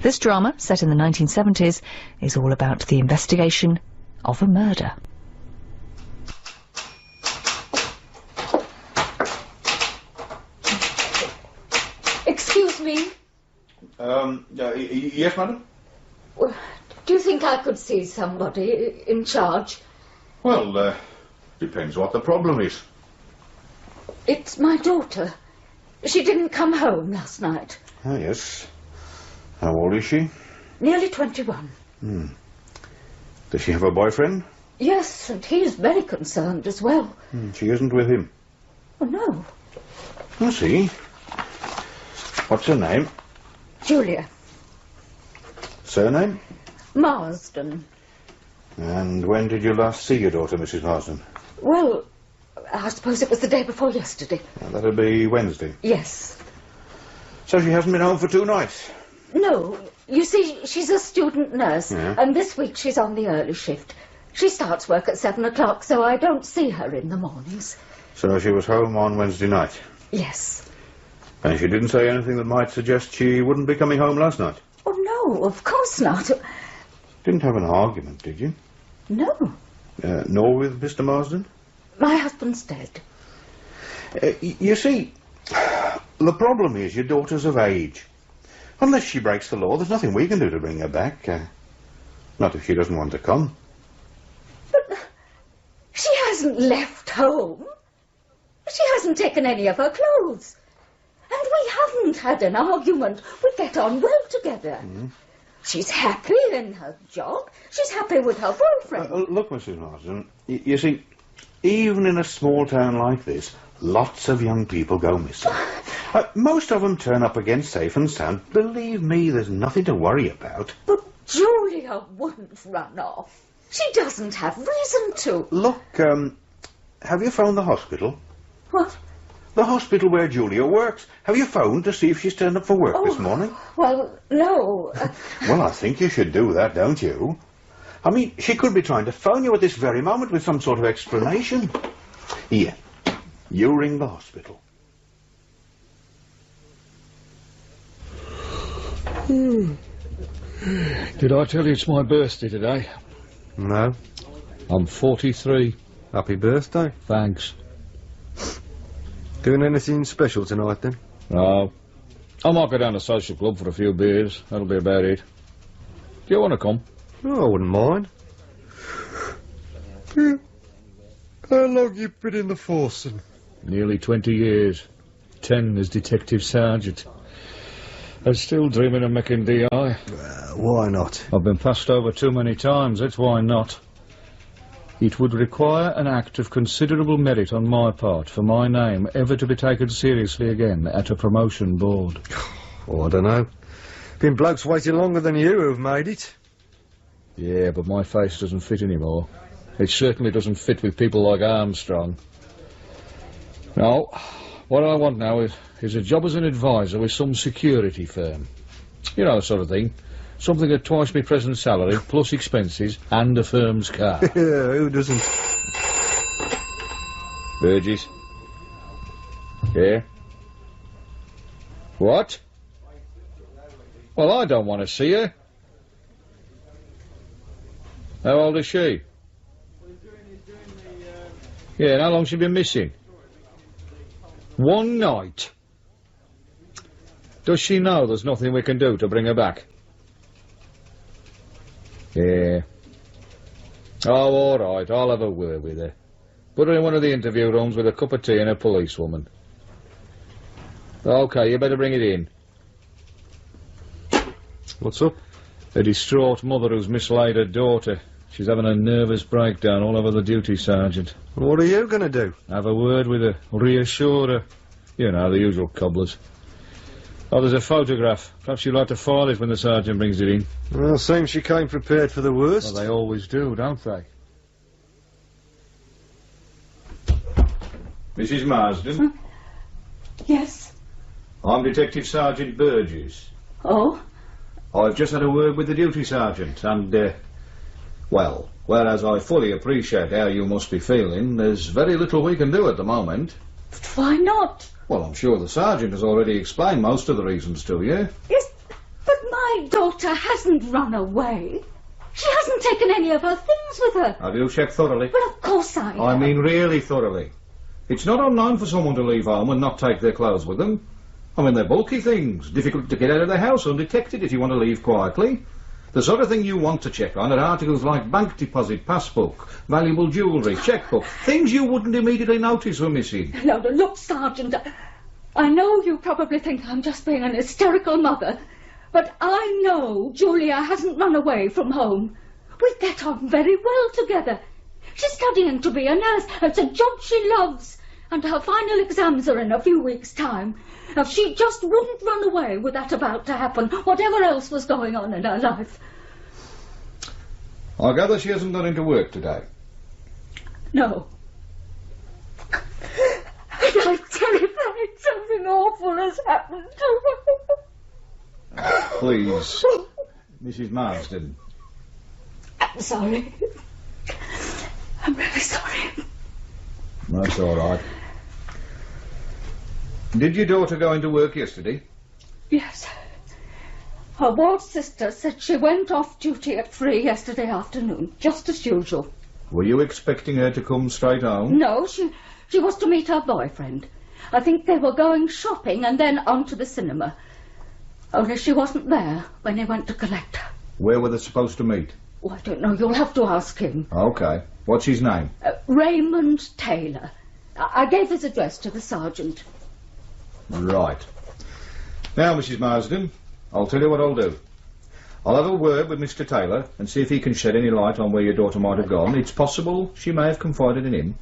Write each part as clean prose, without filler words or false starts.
This drama, set in the 1970s, is all about the investigation of a murder. Excuse me? Yes, madam? Well, do you think I could see somebody in charge? Well, depends what the problem is. It's my daughter. She didn't come home last night. Ah, yes. How old is she? Nearly 21. Does she have a boyfriend? Yes, and he's very concerned as well. She isn't with him. Oh, no. I see. What's her name? Julia. Surname? Marsden. And when did you last see your daughter, Mrs. Marsden? Well, I suppose it was the day before yesterday. That'll be Wednesday. Yes. So she hasn't been home for 2 nights? No. You see, she's a student nurse, Yeah. and this week she's on the early shift. She starts work at 7 o'clock, so I don't see her in the mornings. So she was home on Wednesday night? Yes. And she didn't say anything that might suggest she wouldn't be coming home last night? Oh, no, of course not. Didn't have an argument, did you? No. Nor with Mr. Marsden? My husband's dead. You see, the problem is your daughter's of age. Unless she breaks the law, there's nothing we can do to bring her back. Not if she doesn't want to come. But she hasn't left home. She hasn't taken any of her clothes. And we haven't had an argument. We get on well together. She's happy in her job. She's happy with her boyfriend. Look, Mrs. Marsden, you see, even in a small town like this, lots of young people go missing. Most of them turn up again safe and sound. Believe me, there's nothing to worry about. But Julia wouldn't run off. She doesn't have reason to. Look, have you phoned the hospital? What? The hospital where Julia works. Have you phoned to see if she's turned up for work this morning? Well, no. Well, I think you should do that, don't you? I mean, she could be trying to phone you at this very moment with some sort of explanation. Here, you ring the hospital. Did I tell you it's my birthday today? No. I'm 43. Happy birthday. Thanks. Doing anything special tonight, then? No. I might go down to social club for a few beers. That'll be about it. Do you want to come? Oh, I wouldn't mind. How long you been in the force, then? Nearly 20 years. 10 as detective sergeant. I'm still dreaming of making DI. Why not? I've been passed over too many times, that's why not. It would require an act of considerable merit on my part for my name ever to be taken seriously again at a promotion board. Oh, I don't know. Been blokes waiting longer than you who've made it. Yeah, but my face doesn't fit anymore. It certainly doesn't fit with people like Armstrong. No, what I want now is a job as an advisor with some security firm. You know, the sort of thing. Something at twice my present salary, plus expenses, and a firm's car. Yeah, who doesn't? Burgess? Yeah? What? Well, I don't want to see her. How old is she? Yeah, and how long's she been missing? 1 night. Does she know there's nothing we can do to bring her back? Yeah. Oh, all right, I'll have a word with her. Put her in one of the interview rooms with a cup of tea and a policewoman. OK, you better bring it in. What's up? A distraught mother who's mislaid her daughter. She's having a nervous breakdown all over the duty sergeant. What are you going to do? Have a word with her, reassure her. You know, the usual cobblers. Oh, there's a photograph. Perhaps you'd like to file it when the sergeant brings it in. Well, seems she came prepared for the worst. Well, they always do, don't they? Mrs. Marsden? Yes. I'm Detective Sergeant Burgess. Oh? I've just had a word with the duty sergeant, and, well, whereas I fully appreciate how you must be feeling, there's very little we can do at the moment. But why not? Well, I'm sure the sergeant has already explained most of the reasons to you. Yes, but my My daughter hasn't run away. She hasn't taken any of her things with her. Have you checked thoroughly? Well, of course I have. I mean really thoroughly. It's not unknown for someone to leave home and not take their clothes with them. I mean, they're bulky things, difficult to get out of the house undetected if you want to leave quietly. The sort of thing you want to check on are articles like bank deposit, passbook, valuable jewellery, chequebook, things you wouldn't immediately notice were missing. No, look, Sergeant, I know you probably think I'm just being an hysterical mother, but I know Julia hasn't run away from home. We get on very well together. She's studying to be a nurse. It's a job she loves, and her final exams are in a few weeks' time. If she just wouldn't run away with that about to happen, whatever else was going on in her life. I gather she hasn't gone into work today. No. And I'm terrified something awful has happened to her. Please, Mrs. Marsden. I'm sorry. I'm really sorry. That's all right. Did your daughter go into work yesterday? Yes. Her ward sister said she went off duty at 3 yesterday afternoon, just as usual. Were you expecting her to come straight home? No, she was to meet her boyfriend. I think they were going shopping and then on to the cinema. Only she wasn't there when he went to collect her. Where were they supposed to meet? Oh, I don't know. You'll have to ask him. Okay. What's his name? Raymond Taylor. I gave his address to the sergeant. Right. Now, Mrs. Marsden, I'll tell you what I'll do. I'll have a word with Mr. Taylor and see if he can shed any light on where your daughter might have gone. It's possible she may have confided in him.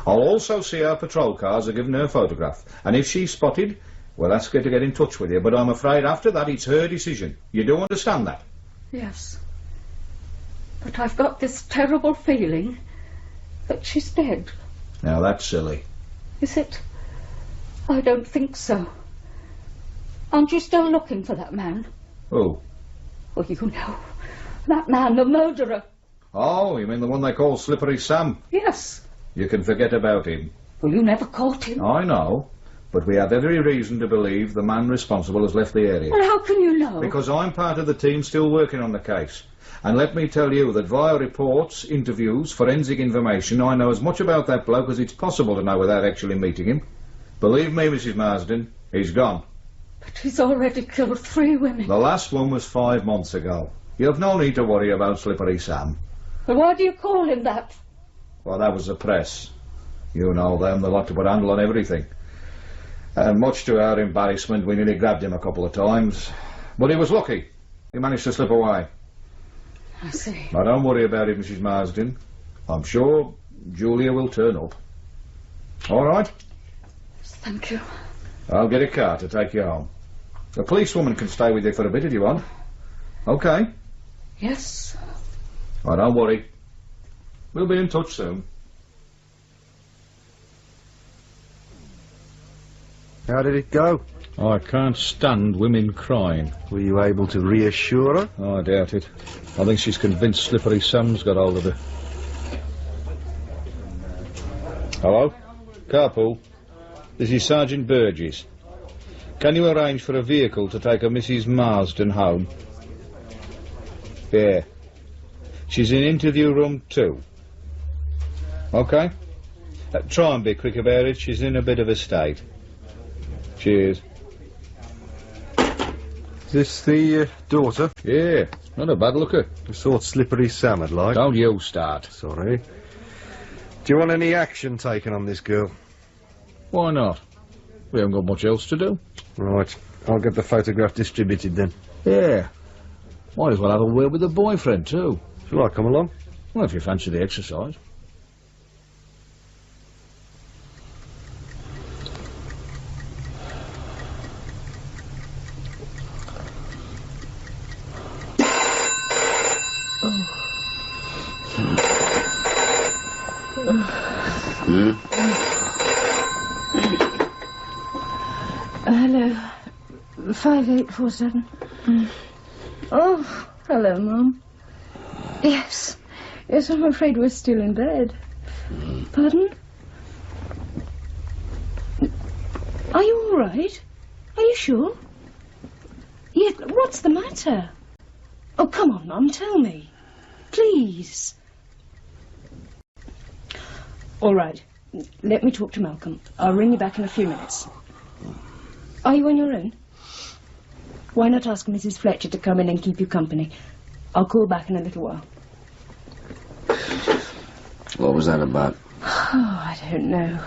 I'll also see our patrol cars are given her photograph, and if she's spotted, we'll ask her to get in touch with you, but I'm afraid after that it's her decision. You do understand that? Yes. But I've got this terrible feeling that she's dead. Now, that's silly. Is it? I don't think so. Aren't you still looking for that man? Who? Oh, you know. That man, the murderer. Oh, you mean the one they call Slippery Sam? Yes. You can forget about him. Well, you never caught him. I know, but we have every reason to believe the man responsible has left the area. Well, how can you know? Because I'm part of the team still working on the case. And let me tell you that via reports, interviews, forensic information, I know as much about that bloke as it's possible to know without actually meeting him. Believe me, Mrs. Marsden, he's gone. But he's already killed 3 women. The last one was 5 months ago. You've no need to worry about Slippery Sam. But why do you call him that? Well, that was the press. You know them, they like to put a handle on everything. And much to our embarrassment, we nearly grabbed him a couple of times. But he was lucky. He managed to slip away. I see. Now, don't worry about it, Mrs. Marsden. I'm sure Julia will turn up. All right? Thank you. I'll get a car to take you home. The policewoman can stay with you for a bit if you want. Okay? Yes. Oh, don't worry. We'll be in touch soon. How did it go? I can't stand women crying. Were you able to reassure her? Oh, I doubt it. I think she's convinced Slippery Sam's got hold of her. Hello? Carpool. This is Sergeant Burgess. Can you arrange for a vehicle to take a Mrs. Marsden home? Yeah. She's in interview room 2. OK? Try and be quick about it. She's in a bit of a state. Cheers. Is this the daughter? Yeah, not a bad looker. The sort Slippery Sam would like. Don't you start. Sorry. Do you want any action taken on this girl? Why not? We haven't got much else to do. Right. I'll get the photograph distributed then. Yeah. Might as well have a word with the boyfriend, too. Shall I come along? Well, if you fancy the exercise. Hello. 5847. Oh, hello, Mum. Yes. Yes, I'm afraid we're still in bed. Pardon? Are you all right? Are you sure? Yes, what's the matter? Oh, come on, Mum, tell me. Please. All right. Let me talk to Malcolm. I'll ring you back in a few minutes. Are you on your own? Why not ask Mrs. Fletcher to come in and keep you company? I'll call back in a little while. What was that about? Oh, I don't know.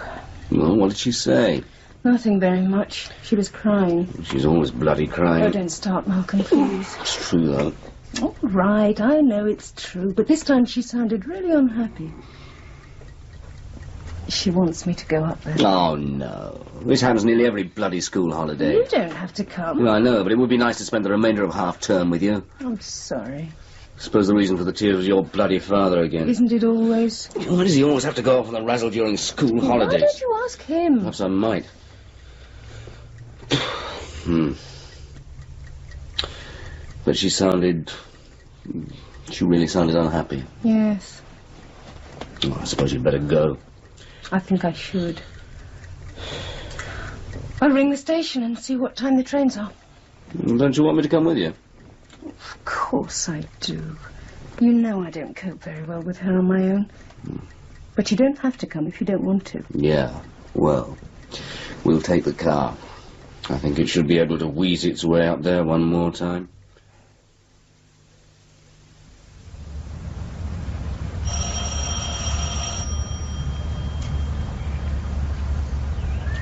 Well, what did she say? Nothing very much. She was crying. She's always bloody crying. Oh, don't start, Malcolm, please. It's true, though. All right, I know it's true, but this time she sounded really unhappy. She wants me to go up there. Oh, no. This happens nearly every bloody school holiday. You don't have to come. Well, I know, but it would be nice to spend the remainder of half-term with you. I'm sorry. I suppose the reason for the tears was your bloody father again. Isn't it always? Why does he always have to go off on the razzle during school holidays? Why don't you ask him? Perhaps I might. But she really sounded unhappy. Yes. Oh, I suppose you'd better go. I think I should. I'll ring the station and see what time the trains are. Don't you want me to come with you? Of course I do. You know I don't cope very well with her on my own. But you don't have to come if you don't want to. Yeah, well, we'll take the car. I think it should be able to wheeze its way out there one more time.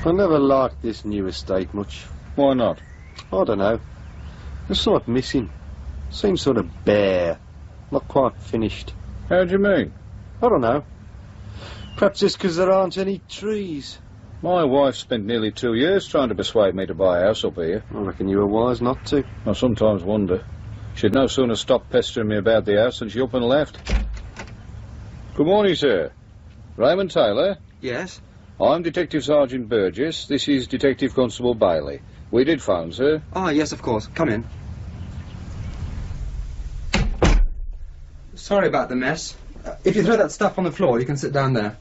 I never liked this new estate much. Why not? I don't know. There's something missing. Seems sort of bare. Not quite finished. How do you mean? I don't know. Perhaps just because there aren't any trees. My wife spent nearly 2 years trying to persuade me to buy a house up here. I reckon you were wise not to. I sometimes wonder. She'd no sooner stopped pestering me about the house than she up and left. Good morning, sir. Raymond Taylor? Yes? I'm Detective Sergeant Burgess. This is Detective Constable Bailey. We did phone, sir. Ah, yes, of course. Come in. Sorry about the mess. If you throw that stuff on the floor, you can sit down there.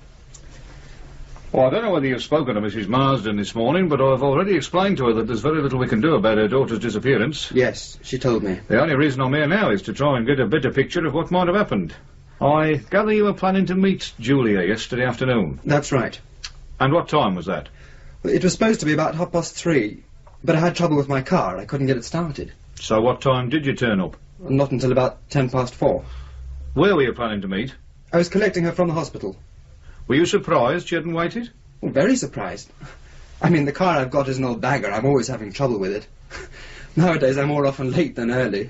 Well, I don't know whether you've spoken to Mrs. Marsden this morning, but I've already explained to her that there's very little we can do about her daughter's disappearance. Yes, she told me. The only reason I'm here now is to try and get a better picture of what might have happened. I gather you were planning to meet Julia yesterday afternoon. That's right. And what time was that? Well, it was supposed to be about 3:30, but I had trouble with my car. I couldn't get it started. So what time did you turn up? Not until about 4:10. Where were you planning to meet? I was collecting her from the hospital. Were you surprised she hadn't waited? Well, very surprised. I mean, the car I've got is an old bagger. I'm always having trouble with it. Nowadays, I'm more often late than early.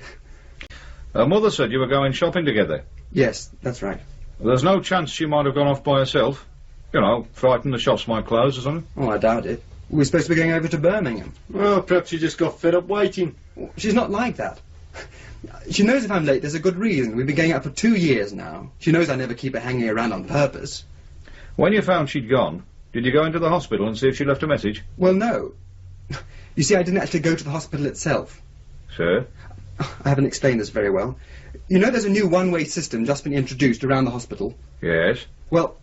Her mother said you were going shopping together. Yes, that's right. There's no chance she might have gone off by herself. You know, frightened the shops might close or something. Oh, I doubt it. We're supposed to be going over to Birmingham. Well, perhaps she just got fed up waiting. She's not like that. She knows if I'm late, there's a good reason. We've been going out for 2 years now. She knows I never keep her hanging around on purpose. When you found she'd gone, did you go into the hospital and see if she left a message? Well, no. You see, I didn't actually go to the hospital itself. Sir? I haven't explained this very well. You know there's a new one-way system just been introduced around the hospital? Yes. Well,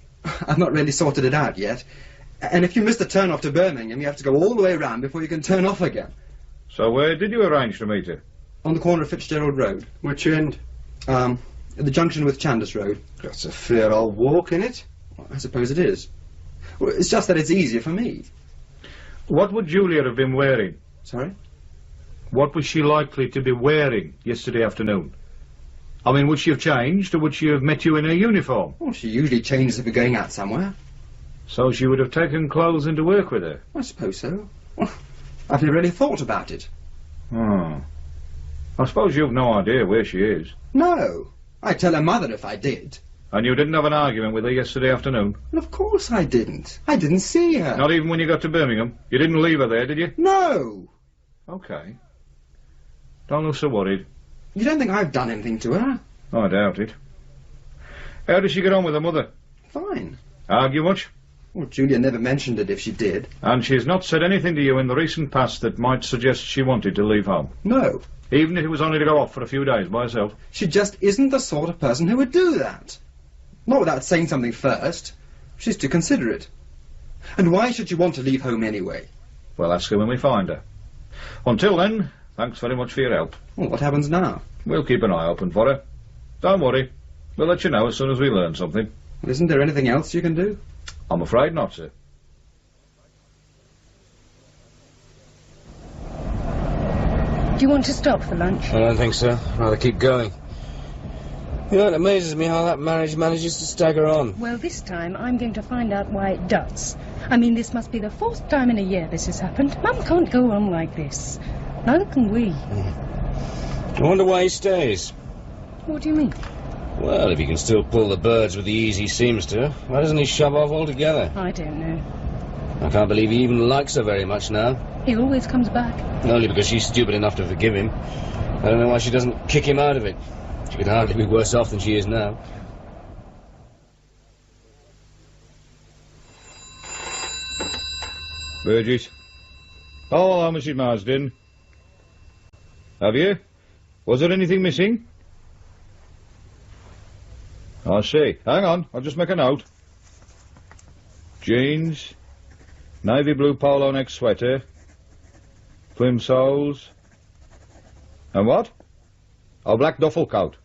I've not really sorted it out yet. And if you miss the turn-off to Birmingham, you have to go all the way around before you can turn off again. So where did you arrange to meet her? On the corner of Fitzgerald Road. Which end? At the junction with Chandos Road. That's a fair old walk, innit? Well, I suppose it is. Well, it's just that it's easier for me. What would Julia have been wearing? Sorry? What was she likely to be wearing yesterday afternoon? I mean, would she have changed, or would she have met you in her uniform? Well, she usually changes if we're going out somewhere. So she would have taken clothes into work with her? I suppose so. Well, I've never really thought about it. Oh. I suppose you've no idea where she is. No. I'd tell her mother if I did. And you didn't have an argument with her yesterday afternoon? Well, of course I didn't. I didn't see her. Not even when you got to Birmingham? You didn't leave her there, did you? No. Okay. Don't look so worried. You don't think I've done anything to her? I doubt it. How does she get on with her mother? Fine. Argue much? Well, Julia never mentioned it if she did. And she's not said anything to you in the recent past that might suggest she wanted to leave home? No. Even if it was only to go off for a few days by herself? She just isn't the sort of person who would do that. Not without saying something first. She's too considerate. And why should she want to leave home anyway? Well, ask her when we find her. Until then, Thanks very much for your help. Well, what happens now? We'll keep an eye open for her. Don't worry. We'll let you know as soon as we learn something. Well, isn't there anything else you can do? I'm afraid not, sir. Do you want to stop for lunch? I don't think so. I'd rather keep going. You know, it amazes me how that marriage manages to stagger on. Well, this time I'm going to find out why it does. I mean, this must be the 4th time in a year this has happened. Mum can't go on like this. Neither can we. I wonder why he stays. What do you mean? Well, if he can still pull the birds with the ease he seems to, why doesn't he shove off altogether? I don't know. I can't believe he even likes her very much now. He always comes back. Only because she's stupid enough to forgive him. I don't know why she doesn't kick him out of it. She could hardly be worse off than she is now. Burgess. Oh, hello, Mrs. Marsden. Have you? Was there anything missing? I see. Hang on, I'll just make a note. Jeans, navy blue polo neck sweater, plim soles, and what? A black duffel coat.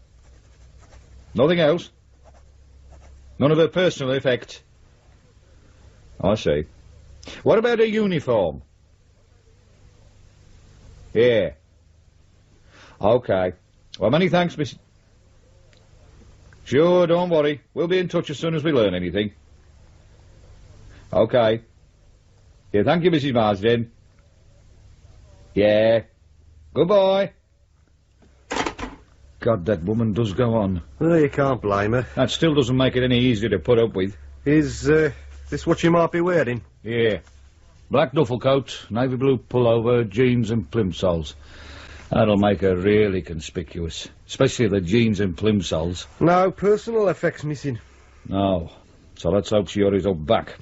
Nothing else? None of her personal effects? I see. What about her uniform? Yeah. Okay. Well, many thanks, Miss... Sure, don't worry. We'll be in touch as soon as we learn anything. Okay. Yeah, thank you, Mrs. Marsden. Yeah. Goodbye. God, that woman does go on. Well, you can't blame her. That still doesn't make it any easier to put up with. Is this what you might be wearing? Yeah. Black duffel coat, navy blue pullover, jeans and plimsolls. That'll make her really conspicuous. Especially the jeans and plimsolls. No personal effects missing. No. So let's hope she hurries up back.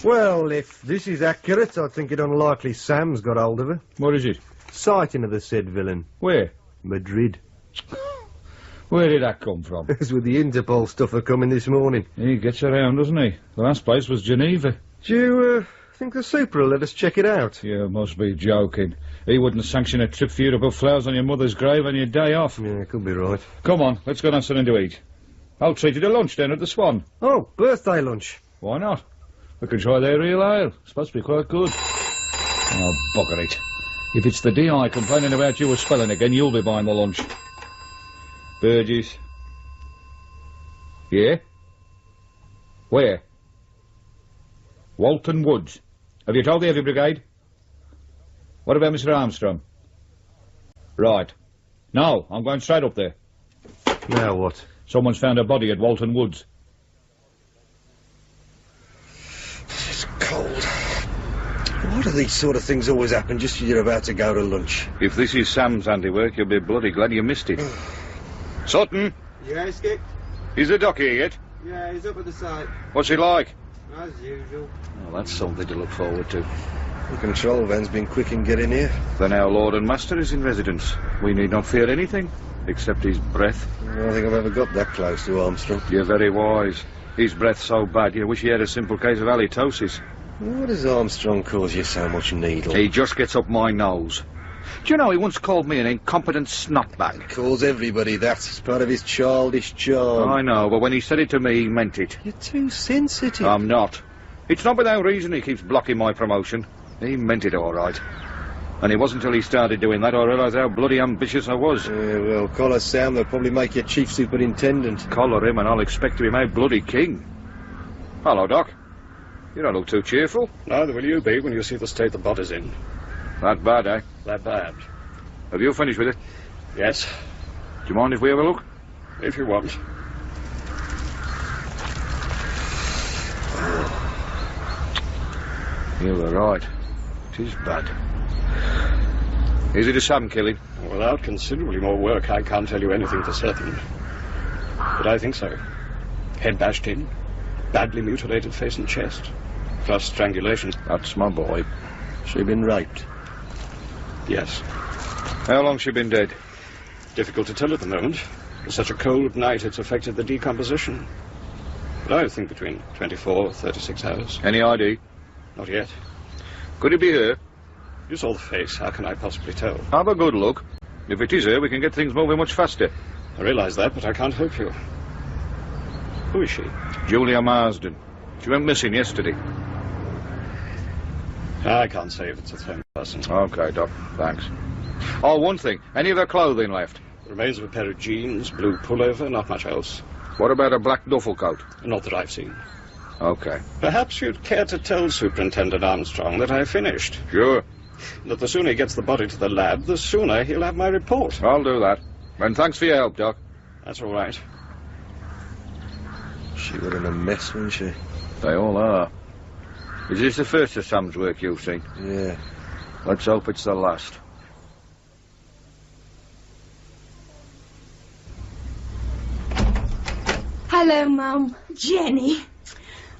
Well, if this is accurate, I think it unlikely Sam's got hold of her. What is it? Sighting of the said villain. Where? Madrid. Where did that come from? It's with the Interpol stuffer coming this morning. He gets around, doesn't he? The last place was Geneva. Do you think the super will let us check it out? You must be joking. He wouldn't sanction a trip for you to put flowers on your mother's grave on your day off. Yeah, could be right. Come on, let's go and have something to eat. I'll treat you to lunch then at the Swan. Oh, birthday lunch. Why not? We can try their real ale. It's supposed to be quite good. Oh, bugger it. If it's the DI complaining about you spelling again, you'll be buying the lunch. Burgess. Yeah? Where? Walton Woods. Have you told the Heavy Brigade? What about Mr. Armstrong? Right. No, I'm going straight up there. Now what? Someone's found a body at Walton Woods. It's cold. Why do these sort of things always happen just as you're about to go to lunch? If this is Sam's handiwork, you'll be bloody glad you missed it. Sutton, Yeah, Skip? is the doc here yet? Yeah, he's up at the site. What's he like? As usual. Well, that's something to look forward to. The control van's been quick in getting here. Then our Lord and Master is in residence. We need not fear anything, except his breath. I don't think I've ever got that close to Armstrong. You're very wise. His breath's so bad, you wish he had a simple case of halitosis. Why does Armstrong cause you so much needle? He just gets up my nose. Do you know, he once called me an incompetent snotbag. He calls everybody that. It's part of his childish charm. I know, but when he said it to me, he meant it. You're too sensitive. I'm not. It's not without reason he keeps blocking my promotion. He meant it all right. And it wasn't until he started doing that I realised how bloody ambitious I was. Yeah, well, collar Sam, they'll probably make you chief superintendent. Collar him and I'll expect to be made bloody king. Hello, Doc. You don't look too cheerful. Neither will you be when you see the state the body's in. That bad, eh? That bad. Have you finished with it? Yes, Do you mind if we have a look? if you want. You were right. It is bad. Is it a Sam killing? Without considerably more work, I can't tell you anything for certain. But I think so. Head bashed in, badly mutilated face and chest, plus strangulation. That's my boy. She been raped. Yes. How long's she been dead? Difficult to tell at the moment. It's such a cold night, it's affected the decomposition. But I think between 24 36 hours. Any ID? Not yet. Could it be her? You saw the face. How can I possibly tell? Have a good look. If it is her, we can get things moving much faster. I realise that, but I can't help you. Who is she? Julia Marsden. She went missing yesterday. I can't say if it's the same person. Okay, Doc. Thanks. Oh, one thing. Any of her clothing left? Remains of a pair of jeans, blue pullover, not much else. What about a black duffel coat? Not that I've seen. Okay. Perhaps you'd care to tell Superintendent Armstrong that I finished. Sure. That the sooner he gets the body to the lab, the sooner he'll have my report. I'll do that. And thanks for your help, Doc. That's all right. She was in a mess, wasn't she? They all are. Is this the first of Sam's work you've seen? Yeah. Let's hope it's the last. Hello, Mum. Jenny.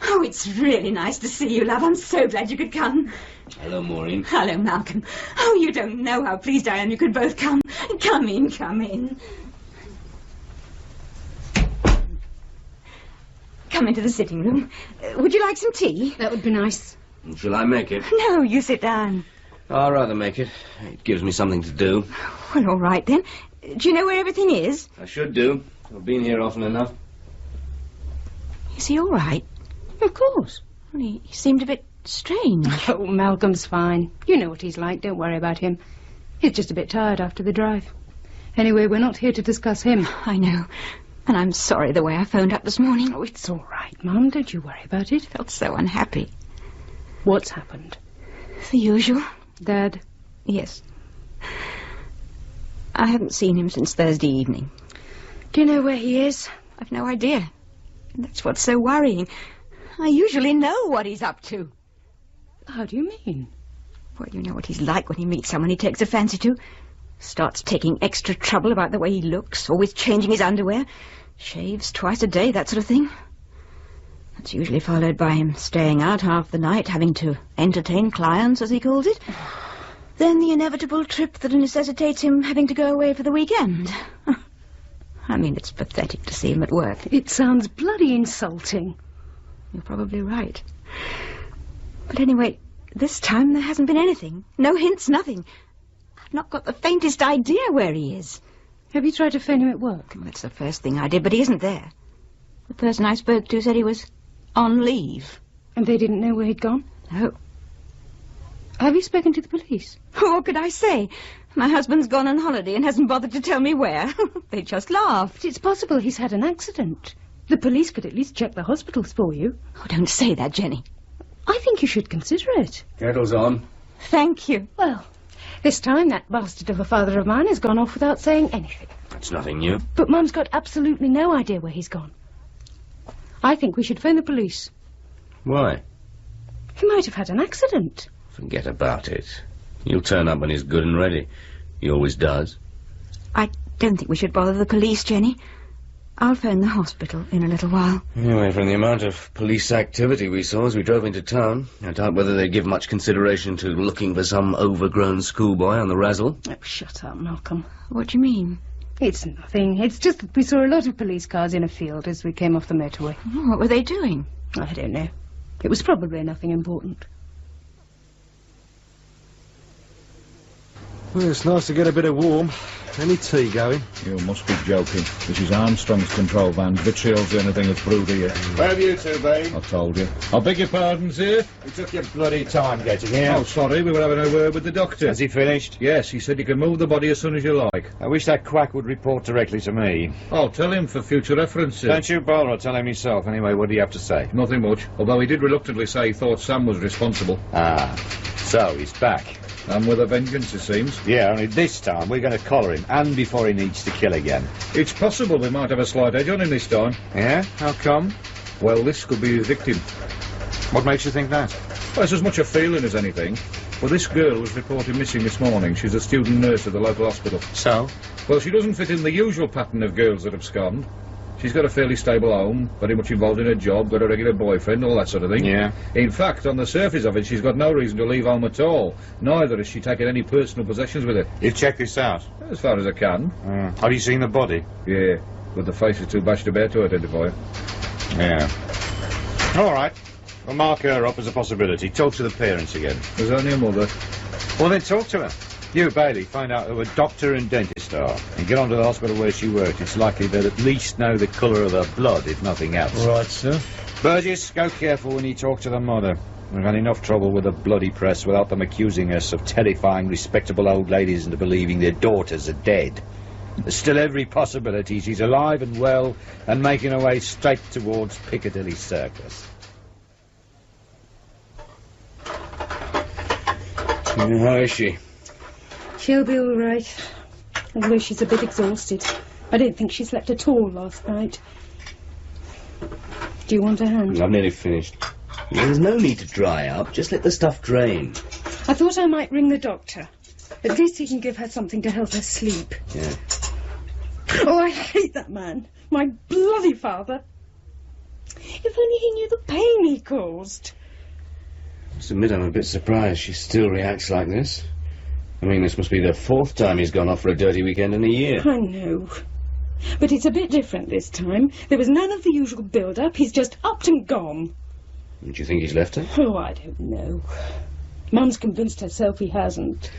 Oh, it's really nice to see you, love. I'm so glad you could come. Hello, Maureen. Hello, Malcolm. Oh, you don't know how pleased I am you could both come. Come in, come in. Come into the sitting room. Would you like some tea? That would be nice. Shall I make it? No, you sit down. I'd rather make it. It gives me something to do. Well, all right, then. Do you know where everything is? I should do. I've been here often enough. Is he all right? Of course. Well, he seemed a bit strange. Oh, Malcolm's fine. You know what he's like. Don't worry about him. He's just a bit tired after the drive. Anyway, we're not here to discuss him. I know. And I'm sorry the way I phoned up this morning. Oh, it's all right, Mum. Don't you worry about it. Felt so unhappy. What's happened? The usual. Dad? Yes. I haven't seen him since Thursday evening. Do you know where he is? I've no idea. That's what's so worrying. I usually know what he's up to. How do you mean? Well, you know what he's like when he meets someone he takes a fancy to. Starts taking extra trouble about the way he looks, always changing his underwear, shaves twice a day, that sort of thing. That's usually followed by him staying out half the night, having to entertain clients, as he calls it. Then the inevitable trip that necessitates him having to go away for the weekend. I mean, it's pathetic to see him at work. It sounds bloody insulting. You're probably right. But anyway, this time there hasn't been anything. No hints, nothing. I've not got the faintest idea where he is. Have you tried to phone him at work? Well, that's the first thing I did, but he isn't there. The person I spoke to said he was on leave. And they didn't know where he'd gone? No. Have you spoken to the police? What could I say? My husband's gone on holiday and hasn't bothered to tell me where. They just laughed. It's possible he's had an accident. The police could at least check the hospitals for you. Oh, don't say that, Jenny. I think you should consider it. Kettle's on. Thank you. Well, this time that bastard of a father of mine has gone off without saying anything. That's nothing new. But Mum's got absolutely no idea where he's gone. I think we should phone the police. Why? He might have had an accident. Forget about it. He'll turn up when he's good and ready. He always does. I don't think we should bother the police, Jenny. I'll phone the hospital in a little while. Anyway, from the amount of police activity we saw as we drove into town, I doubt whether they'd give much consideration to looking for some overgrown schoolboy on the razzle. Oh, shut up, Malcolm. What do you mean? It's nothing. It's just that we saw a lot of police cars in a field as we came off the motorway. Oh, what were they doing? I don't know. It was probably nothing important. Well, it's nice to get a bit of warm. Any tea going? You must be joking. This is Armstrong's control van. Vitriol's the only thing that's brewed here. Where have you two been? I told you. I beg your pardon, sir. You took your bloody time getting here. Oh, sorry, we were having a word with the doctor. Has he finished? Yes, he said you can move the body as soon as you like. I wish that quack would report directly to me. I'll tell him for future reference, sir. Don't you bother, I'll tell him yourself. Anyway, what do you have to say? Nothing much, although he did reluctantly say he thought Sam was responsible. Ah, so he's back. And with a vengeance, it seems. Yeah, only this time we're going to collar him, and before he needs to kill again. It's possible we might have a slight edge on him this time. Yeah? How come? Well, this could be his victim. What makes you think that? Well, it's as much a feeling as anything. Well, this girl was reported missing this morning. She's a student nurse at the local hospital. So? Well, she doesn't fit in the usual pattern of girls that have abscond. She's got a fairly stable home, very much involved in her job, got a regular boyfriend, all that sort of thing. Yeah. In fact, on the surface of it, she's got no reason to leave home at all. Neither has she taken any personal possessions with her. You've checked this out? As far as I can. Have you seen the body? Yeah, but the face is too bashed about to identify her. Yeah. All right. We'll mark her up as a possibility. Talk to the parents again. There's only a mother. Well, then talk to her. You, Bailey, find out who a doctor and dentist are, and get on to the hospital where she worked. It's likely they'll at least know the colour of her blood, if nothing else. Right, sir. Burgess, go careful when you talk to the mother. We've had enough trouble with the bloody press without them accusing us of terrifying respectable old ladies into believing their daughters are dead. There's still every possibility she's alive and well and making her way straight towards Piccadilly Circus. How is she? She'll be all right, although she's a bit exhausted. I don't think she slept at all last night. Do you want a hand? I'm nearly finished. There's no need to dry up. Just let the stuff drain. I thought I might ring the doctor. At least he can give her something to help her sleep. Yeah. Oh, I hate that man. My bloody father. If only he knew the pain he caused. I must admit I'm a bit surprised she still reacts like this. I mean, this must be the 4th time he's gone off for a dirty weekend in a year. I know. But it's a bit different this time. There was none of the usual build-up. He's just upped and gone. Do you think he's left her? Oh, I don't know. Mum's convinced herself he hasn't.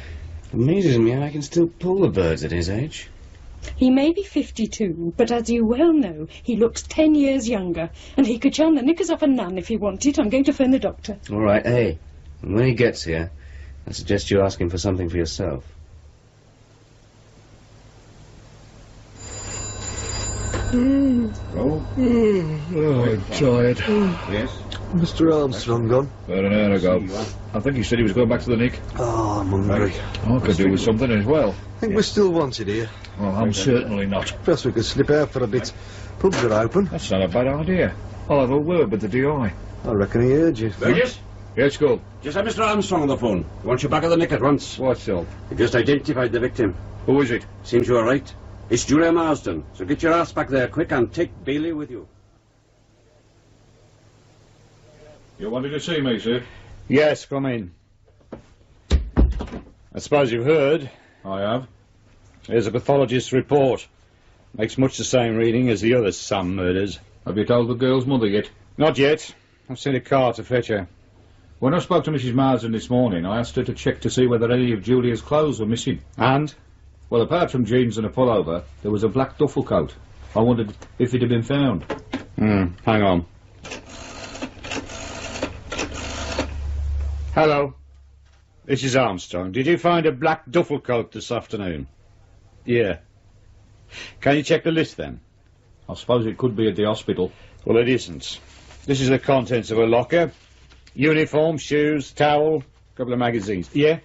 It amazes me how I can still pull the birds at his age. He may be 52, but as you well know, he looks 10 years younger, and he could charm the knickers off a nun if he wanted. I'm going to phone the doctor. All right, hey, when he gets here, I suggest you ask him for something for yourself. Oh, I'm tired. Yes? Mr. Armstrong gone? About an hour ago. I think he said he was going back to the Nick. Oh, I'm hungry. I could do with something as well. I think we're still wanted here. Well, I'm certainly not. Perhaps we could slip out for a bit. Pubs are open. That's not a bad idea. I'll have a word with the DI. I reckon he heard you. Burgess? Yes, go. Just have Mr. Armstrong on the phone. He wants you back at the Nick at once. What's up? He just identified the victim. Who is it? Seems you are right. It's Julia Marsden. So get your ass back there quick and take Bailey with you. You wanted to see me, sir? Yes, come in. I suppose you've heard. I have. Here's a pathologist's report. Makes much the same reading as the other Sam murders. Have you told the girl's mother yet? Not yet. I've sent a car to fetch her. When I spoke to Mrs. Marsden this morning, I asked her to check to see whether any of Julia's clothes were missing. And? Well, apart from jeans and a pullover, there was a black duffel coat. I wondered if it had been found. Hang on. Hello. This is Armstrong. Did you find a black duffel coat this afternoon? Yeah. Can you check the list then? I suppose it could be at the hospital. Well, it isn't. This is the contents of a locker. Uniform, shoes, towel, couple of magazines. Yeah?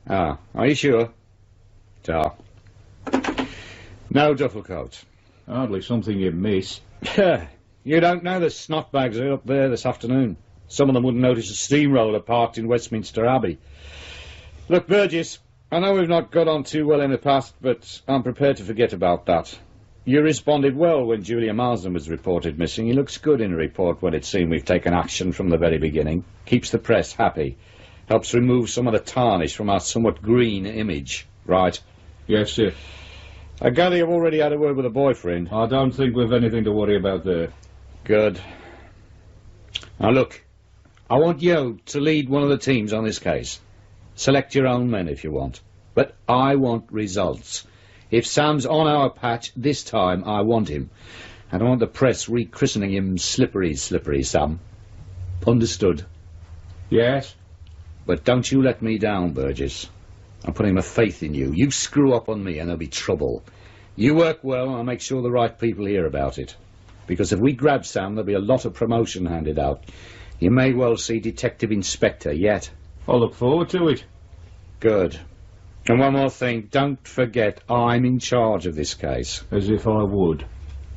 Ah, are you sure? Ta. No duffel coat. Hardly something you'd miss. You don't know the snot bags are up there this afternoon. Some of them wouldn't notice a steamroller parked in Westminster Abbey. Look, Burgess, I know we've not got on too well in the past, but I'm prepared to forget about that. You responded well when Julia Marsden was reported missing. He looks good in a report when it's seen we've taken action from the very beginning. Keeps the press happy. Helps remove some of the tarnish from our somewhat green image. Right? Yes, sir. I gather you've already had a word with a boyfriend. I don't think we've anything to worry about there. Good. Now look, I want you to lead one of the teams on this case. Select your own men if you want. But I want results. If Sam's on our patch this time, I want him. I don't want the press rechristening him Slippery Sam. Understood? Yes? But don't you let me down, Burgess. I'm putting my faith in you. You screw up on me and there'll be trouble. You work well and I'll make sure the right people hear about it. Because if we grab Sam, there'll be a lot of promotion handed out. You may well see Detective Inspector yet. I look forward to it. Good. And one more thing, don't forget I'm in charge of this case. As if I would.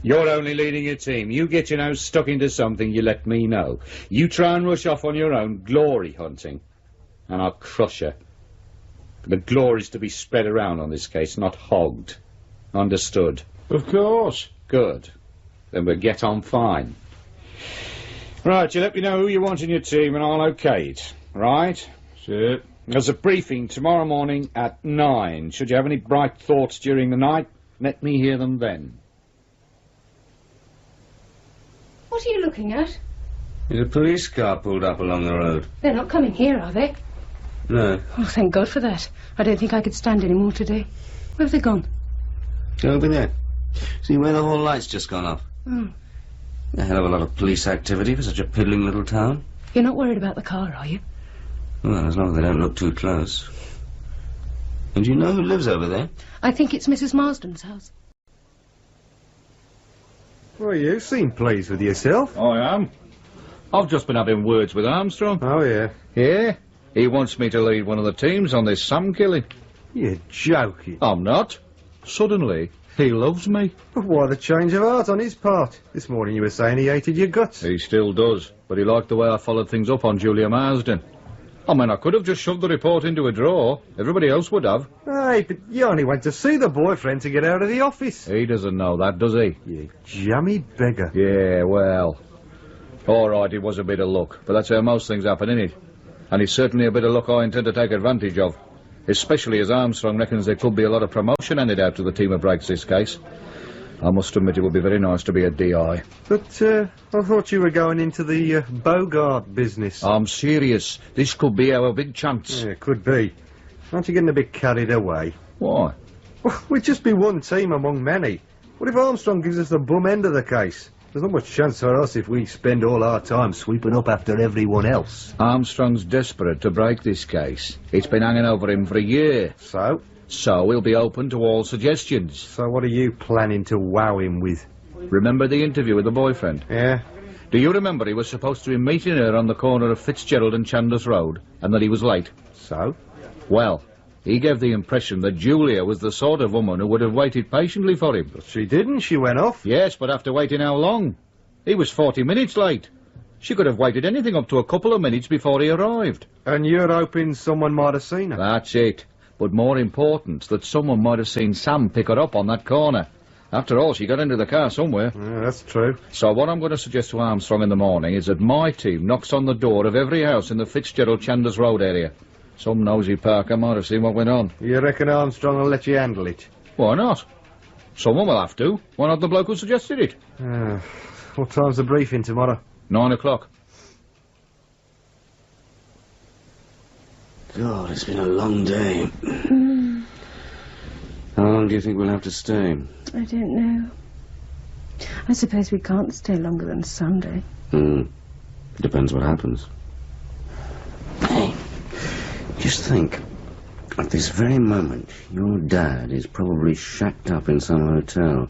You're only leading your team. You get your nose stuck into something, you let me know. You try and rush off on your own, glory hunting. And I'll crush you. The glory's to be spread around on this case, not hogged. Understood? Of course. Good. Then we'll get on fine. Right, you let me know who you want in your team and I'll okay it. Right? Sir. There's a briefing tomorrow morning at 9. Should you have any bright thoughts during the night, let me hear them then. What are you looking at? There's a police car pulled up along the road. They're not coming here, are they? No. Oh, thank God for that. I don't think I could stand any more today. Where have they gone? Over there. See where the hall light's just gone off? Oh. A hell of a lot of police activity for such a piddling little town. You're not worried about the car, are you? Well, as long as they don't look too close. And do you know who lives over there? I think it's Mrs. Marsden's house. Well, you seem pleased with yourself. I am. I've just been having words with Armstrong. Oh, yeah? Yeah. He wants me to lead one of the teams on this Sam killing. You're joking. I'm not. Suddenly, he loves me. But why the change of heart on his part? This morning you were saying he hated your guts. He still does, but he liked the way I followed things up on Julia Marsden. I mean, I could have just shoved the report into a drawer. Everybody else would have. Hey, but you only went to see the boyfriend to get out of the office. He doesn't know that, does he? You jammy beggar. Yeah, well... All right, it was a bit of luck, but that's how most things happen, innit? And it's certainly a bit of luck I intend to take advantage of. Especially as Armstrong reckons there could be a lot of promotion handed out to the team who breaks this case. I must admit it would be very nice to be a DI. But, I thought you were going into the Bogart business. I'm serious. This could be our big chance. Yeah, could be. Aren't you getting a bit carried away? Why? Well, we'd just be one team among many. What if Armstrong gives us the bum end of the case? There's not much chance for us if we spend all our time sweeping up after everyone else. Armstrong's desperate to break this case. It's been hanging over him for a year. So? So he'll be open to all suggestions. So what are you planning to wow him with? Remember the interview with the boyfriend? Yeah. Do you remember he was supposed to be meeting her on the corner of Fitzgerald and Chandos Road, and that he was late? So? Well, he gave the impression that Julia was the sort of woman who would have waited patiently for him. But she didn't. She went off. Yes, but after waiting how long? He was 40 minutes late. She could have waited anything up to a couple of minutes before he arrived. And you're hoping someone might have seen her? That's it. But more important, that someone might have seen Sam pick her up on that corner. After all, she got into the car somewhere. Yeah, that's true. So what I'm going to suggest to Armstrong in the morning is that my team knocks on the door of every house in the Fitzgerald Chandos Road area. Some nosy Parker might have seen what went on. You reckon Armstrong will let you handle it? Why not? Someone will have to. Why not the bloke who suggested it? What time's the briefing tomorrow? 9 o'clock. God, it's been a long day. How long do you think we'll have to stay? I don't know. I suppose we can't stay longer than Sunday. Depends what happens. Hey, just think. At this very moment, your dad is probably shacked up in some hotel,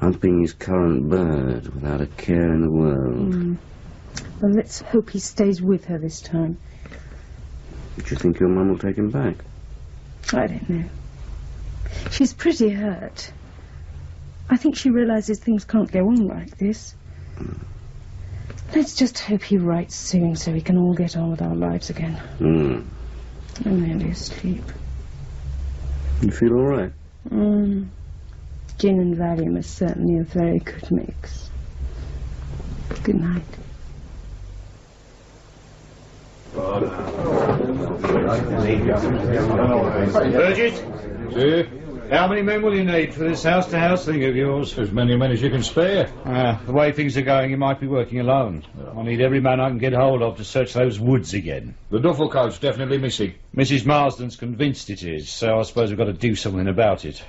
humping his current bird without a care in the world. Well, let's hope he stays with her this time. Do you think your mum will take him back? I don't know. She's pretty hurt. I think she realises things can't go on like this. Let's just hope he writes soon so we can all get on with our lives again. I'm nearly asleep. You feel all right? Gin and Valium is certainly a very good mix. Good night. Burgess? Sir? How many men will you need for this house-to-house thing of yours? As many men as you can spare. The way things are going, you might be working alone. I need every man I can get hold of to search those woods again. The duffel coat's definitely missing. Mrs. Marsden's convinced it is, so I suppose we've got to do something about it.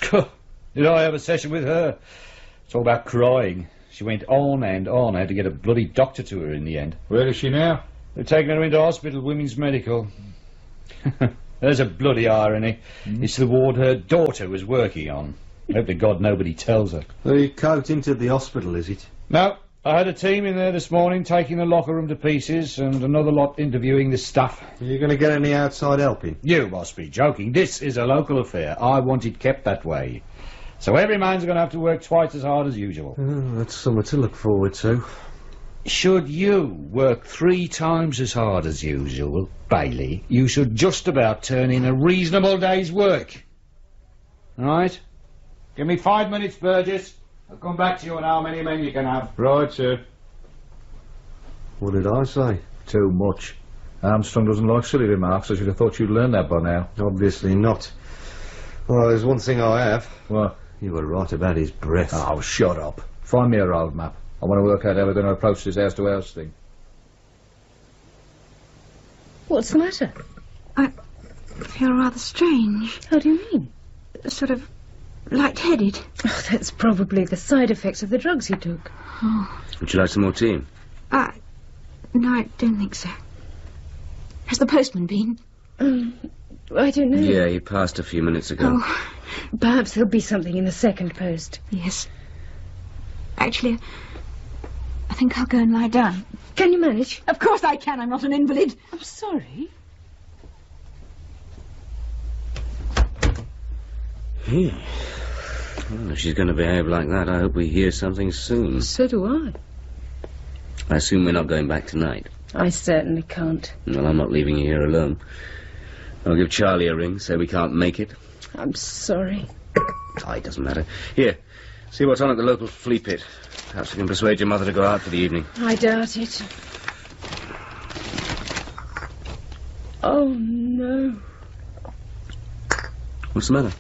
Did I have a session with her? It's all about crying. She went on and on. I had to get a bloody doctor to her in the end. Where is she now? They've taken her into hospital, Women's Medical. There's a bloody irony. It's the ward her daughter was working on. Hope to God nobody tells her. The coat into the hospital, is it? No, I had a team in there this morning taking the locker room to pieces and another lot interviewing the staff. Are you going to get any outside helping? You must be joking. This is a local affair. I want it kept that way. So every man's going to have to work twice as hard as usual. That's something to look forward to. Should you work 3 times as hard as usual, Bailey, you should just about turn in a reasonable day's work. All right? Give me 5 minutes, Burgess. I'll come back to you on how many men you can have. Right, sir. What did I say? Too much. Armstrong doesn't like silly remarks. I should have thought you'd learned that by now. Obviously not. Well, there's one thing I have. What? You were right about his breath. Oh, shut up. Find me a road map. I want to work out how we're going to approach this house-to-house thing. What's the matter? I feel rather strange. How do you mean? Sort of lightheaded. Oh, that's probably the side effects of the drugs you took. Oh. Would you like some more tea? No, I don't think so. Has the postman been? I don't know. Yeah, he passed a few minutes ago. Oh, Perhaps there'll be something in the second post. yes. Actually, I think I'll go and lie down. Can you manage? Of course I can. I'm not an invalid. I'm sorry. Yeah. Well, if she's going to behave like that, I hope we hear something soon. So do I. I assume we're not going back tonight. I certainly can't. Well, I'm not leaving you here alone. I'll give Charlie a ring, say we can't make it. I'm sorry. Oh, it doesn't matter. Here, see what's on at the local flea pit. Perhaps we can persuade your mother to go out for the evening. I doubt it. Oh, no. What's the matter?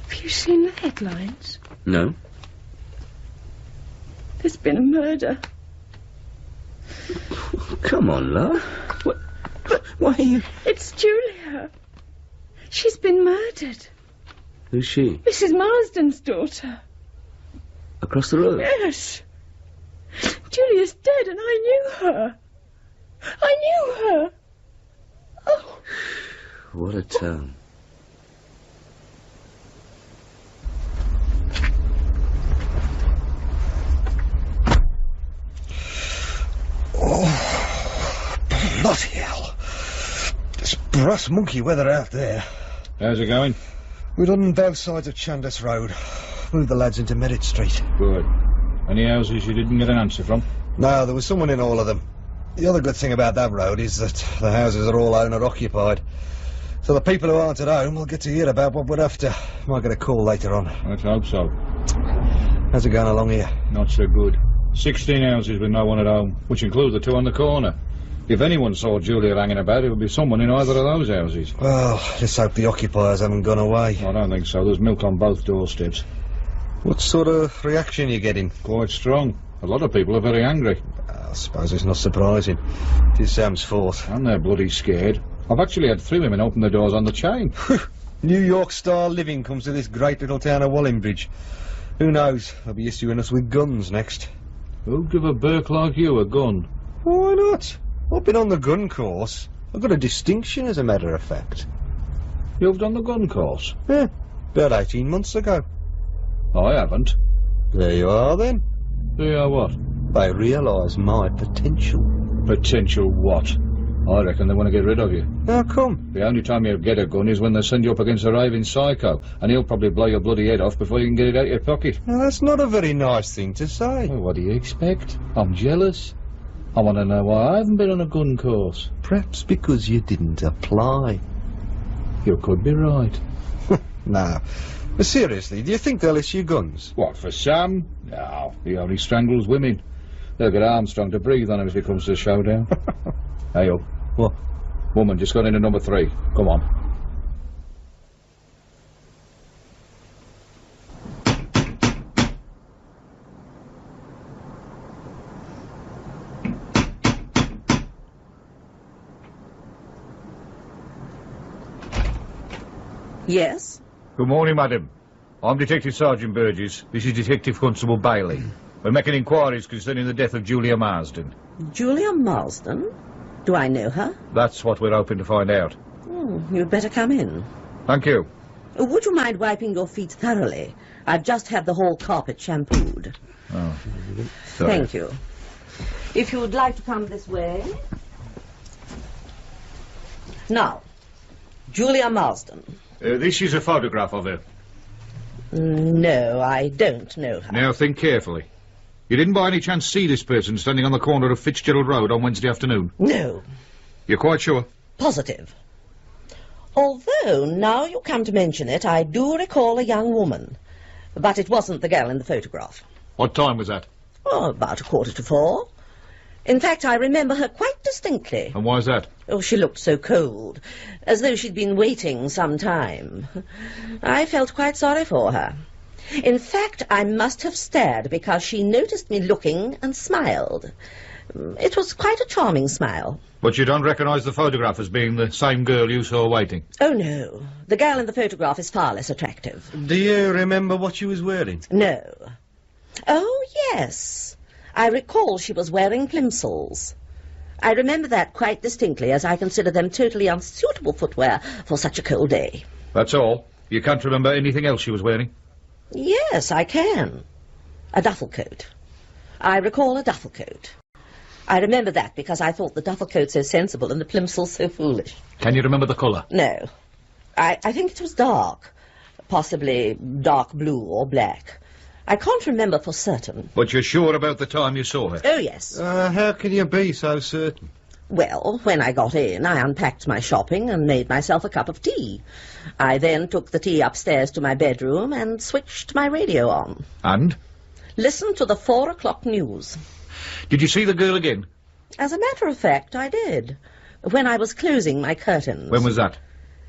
Have you seen the headlines? No? There's been a murder. Come on, love. Why are you... It's Julia. She's been murdered. Who's she? Mrs. Marsden's daughter. Across the road? Yes. Julia's dead and I knew her. I knew her. Oh. What a town. Oh, bloody hell. It's brass monkey weather out there. How's it going? We're on both sides of Chandos Road. Moved the lads into Merritt Street. Good. Any houses you didn't get an answer from? No, there was someone in all of them. The other good thing about that road is that the houses are all owner-occupied. So the people who aren't at home will get to hear about what we're after. Might get a call later on. Let's hope so. How's it going along here? Not so good. 16 houses with no one at home, which include the two on the corner. If anyone saw Julia hanging about, it would be someone in either of those houses. Well, let's hope the occupiers haven't gone away. I don't think so. There's milk on both doorsteps. What sort of reaction are you getting? Quite strong. A lot of people are very angry. I suppose it's not surprising. It is Sam's fault. And they're bloody scared. I've actually had 3 women open the doors on the chain. New York-style living comes to this great little town of Wallingbridge. Who knows? They'll be issuing us with guns next. Who'd give a Burke like you a gun? Why not? I've been on the gun course. I've got a distinction, as a matter of fact. You've done the gun course? Yeah, about 18 months ago. I haven't. There you are, then. Yeah, what? They realise my potential. Potential what? I reckon they want to get rid of you. How come? The only time you'll get a gun is when they send you up against a raving psycho, and he'll probably blow your bloody head off before you can get it out of your pocket. Now, that's not a very nice thing to say. Well, what do you expect? I'm jealous. I want to know why I haven't been on a gun course. Perhaps because you didn't apply. You could be right. No. But seriously, do you think they'll issue guns? What, for Sam? No, he only strangles women. They'll get Armstrong to breathe on him if it comes to a showdown. Hey, up. What? Woman, just got into number 3. Come on. Yes? Good morning, madam. I'm Detective Sergeant Burgess. This is Detective Constable Bailey. We're making inquiries concerning the death of Julia Marsden. Julia Marsden? Do I know her? That's what we're hoping to find out. Oh, you'd better come in. Thank you. Would you mind wiping your feet thoroughly? I've just had the whole carpet shampooed. Oh, sorry. Thank you. If you would like to come this way. Now, Julia Marsden. This is a photograph of her. No, I don't know her. Now think carefully. You didn't by any chance see this person standing on the corner of Fitzgerald Road on Wednesday afternoon? No. You're quite sure? Positive. Although, now you come to mention it, I do recall a young woman. But it wasn't the girl in the photograph. What time was that? Oh, about 3:45. In fact, I remember her quite distinctly. And why is that? Oh, she looked so cold, as though she'd been waiting some time. I felt quite sorry for her. In fact, I must have stared because she noticed me looking and smiled. It was quite a charming smile. But you don't recognise the photograph as being the same girl you saw waiting? Oh, no. The girl in the photograph is far less attractive. Do you remember what she was wearing? No. Oh, yes. I recall she was wearing plimsolls. I remember that quite distinctly, as I consider them totally unsuitable footwear for such a cold day. That's all? You can't remember anything else she was wearing? Yes, I can. A duffel coat. I recall a duffel coat. I remember that because I thought the duffel coat so sensible and the plimsolls so foolish. Can you remember the colour? No. I think it was dark. Possibly dark blue or black. I can't remember for certain. But you're sure about the time you saw her? Oh, yes. How can you be so certain? Well, when I got in, I unpacked my shopping and made myself a cup of tea. I then took the tea upstairs to my bedroom and switched my radio on. And? Listened to the 4 o'clock news. Did you see the girl again? As a matter of fact, I did. When I was closing my curtains. When was that?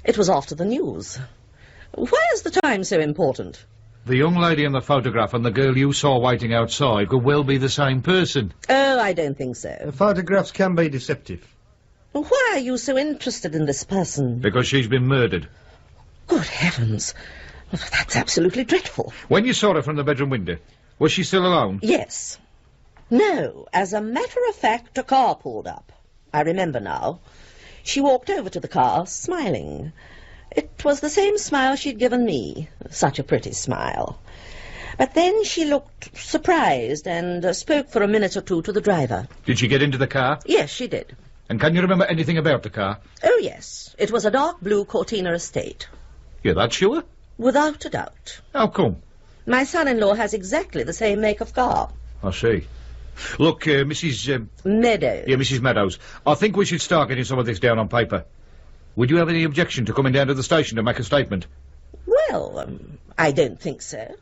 It was after the news. Why is the time so important? The young lady in the photograph and the girl you saw waiting outside could well be the same person. Oh, I don't think so. Photographs can be deceptive. Why are you so interested in this person? Because she's been murdered. Good heavens. That's absolutely dreadful. When you saw her from the bedroom window, was she still alone? Yes. No, as a matter of fact, a car pulled up. I remember now. She walked over to the car, smiling. It was the same smile she'd given me. Such a pretty smile. But then she looked surprised and spoke for a minute or two to the driver. Did she get into the car? Yes, she did. And can you remember anything about the car? Oh, yes. It was a dark blue Cortina estate. You're that sure? Without a doubt. How come? My son-in-law has exactly the same make of car. I see. Look, Mrs... Meadows. Yeah, Mrs. Meadows. I think we should start getting some of this down on paper. Would you have any objection to coming down to the station to make a statement? Well, I don't think so.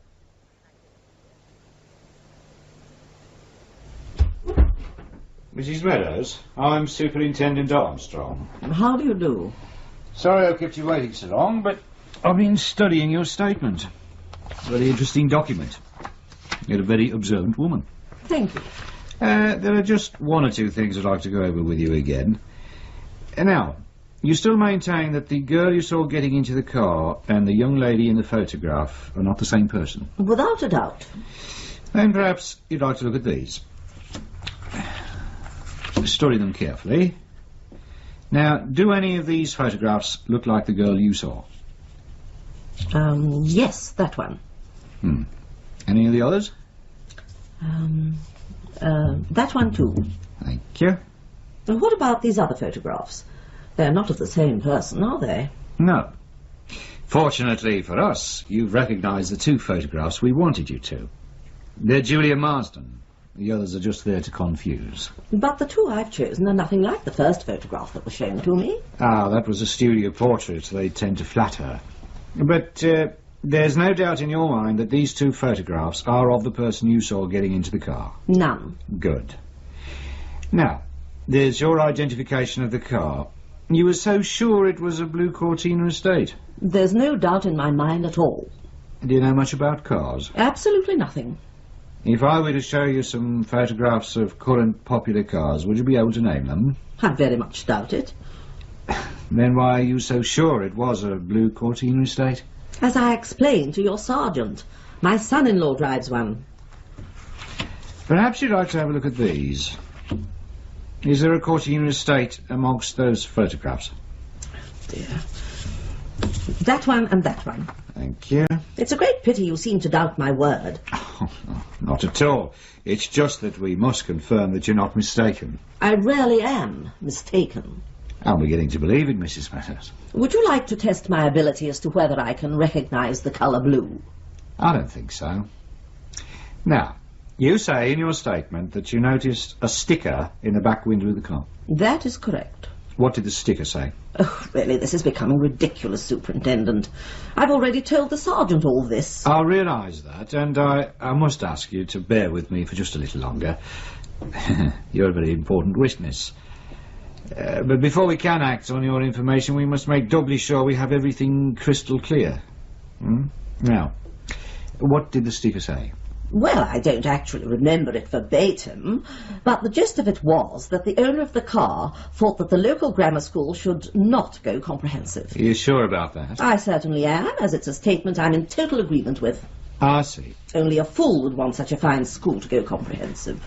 Mrs. Meadows, I'm Superintendent Armstrong. How do you do? Sorry I kept you waiting so long, but I've been studying your statement. Very interesting document. You're a very observant woman. Thank you. There are just one or two things I'd like to go over with you again. Now, you still maintain that the girl you saw getting into the car and the young lady in the photograph are not the same person? Without a doubt. Then perhaps you'd like to look at these. Study them carefully. Now, do any of these photographs look like the girl you saw? Yes, that one. Any of the others? That one too. Thank you. And what about these other photographs? They're not of the same person, are they? No. Fortunately for us, you've recognised the two photographs we wanted you to. They're Julia Marsden. The others are just there to confuse. But the two I've chosen are nothing like the first photograph that was shown to me. Ah, that was a studio portrait. They tend to flatter. But there's no doubt in your mind that these two photographs are of the person you saw getting into the car? None. Good. Now, there's your identification of the car. You were so sure it was a blue Cortina estate? There's no doubt in my mind at all. Do you know much about cars? Absolutely nothing. If I were to show you some photographs of current popular cars, would you be able to name them? I very much doubt it. Then why are you so sure it was a blue Cortina estate? As I explained to your sergeant, my son-in-law drives one. Perhaps you'd like to have a look at these. Is there a Cortina estate amongst those photographs? Dear. That one and that one. Thank you. It's a great pity you seem to doubt my word. Oh, not at all. It's just that we must confirm that you're not mistaken. I rarely am mistaken. I'm beginning to believe it, Mrs. Meadows. Would you like to test my ability as to whether I can recognise the colour blue? I don't think so. Now, you say in your statement that you noticed a sticker in the back window of the car. That is correct. What did the sticker say? Oh, really, this is becoming ridiculous, Superintendent. I've already told the sergeant all this. I realise that, and I must ask you to bear with me for just a little longer. You're a very important witness. But before we can act on your information, we must make doubly sure we have everything crystal clear. Now, what did the sticker say? Well, I don't actually remember it verbatim, but the gist of it was that the owner of the car thought that the local grammar school should not go comprehensive. Are you sure about that? I certainly am, as it's a statement I'm in total agreement with. I see. Only a fool would want such a fine school to go comprehensive.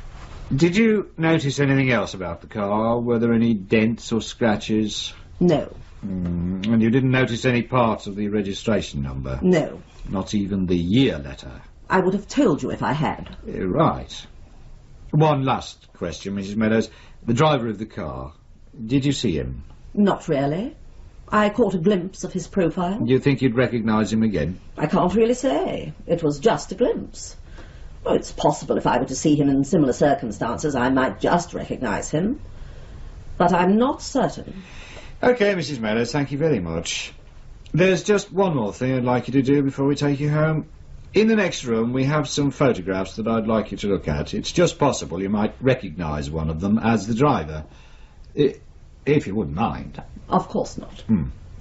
Did you notice anything else about the car? Were there any dents or scratches? No. And you didn't notice any parts of the registration number? No. Not even the year letter? I would have told you if I had. Right. One last question, Mrs. Meadows. The driver of the car, did you see him? Not really. I caught a glimpse of his profile. Do you think you'd recognise him again? I can't really say. It was just a glimpse. Well, it's possible if I were to see him in similar circumstances, I might just recognise him. But I'm not certain. OK, Mrs. Meadows, thank you very much. There's just one more thing I'd like you to do before we take you home. In the next room, we have some photographs that I'd like you to look at. It's just possible you might recognise one of them as the driver. If you wouldn't mind. Of course not.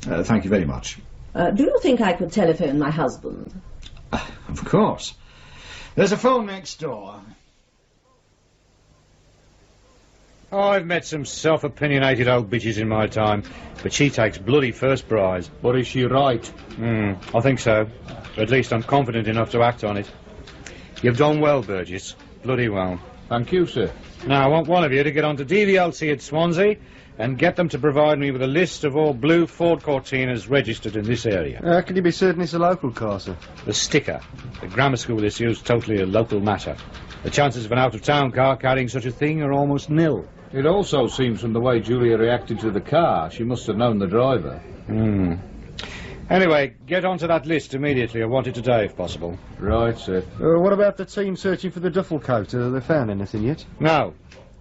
Thank you very much. Do you think I could telephone my husband? Of course. There's a phone next door. Oh, I've met some self-opinionated old bitches in my time, but she takes bloody first prize. But is she right? I think so. At least I'm confident enough to act on it. You've done well, Burgess. Bloody well. Thank you, sir. Now, I want one of you to get on to DVLC at Swansea and get them to provide me with a list of all blue Ford Cortinas registered in this area. How can you be certain it's a local car, sir? The sticker. The grammar school issue is totally a local matter. The chances of an out-of-town car carrying such a thing are almost nil. It also seems from the way Julia reacted to the car, she must have known the driver. Anyway, get onto that list immediately. I want it today, if possible. Right, sir. What about the team searching for the duffel coat? Have they found anything yet? No.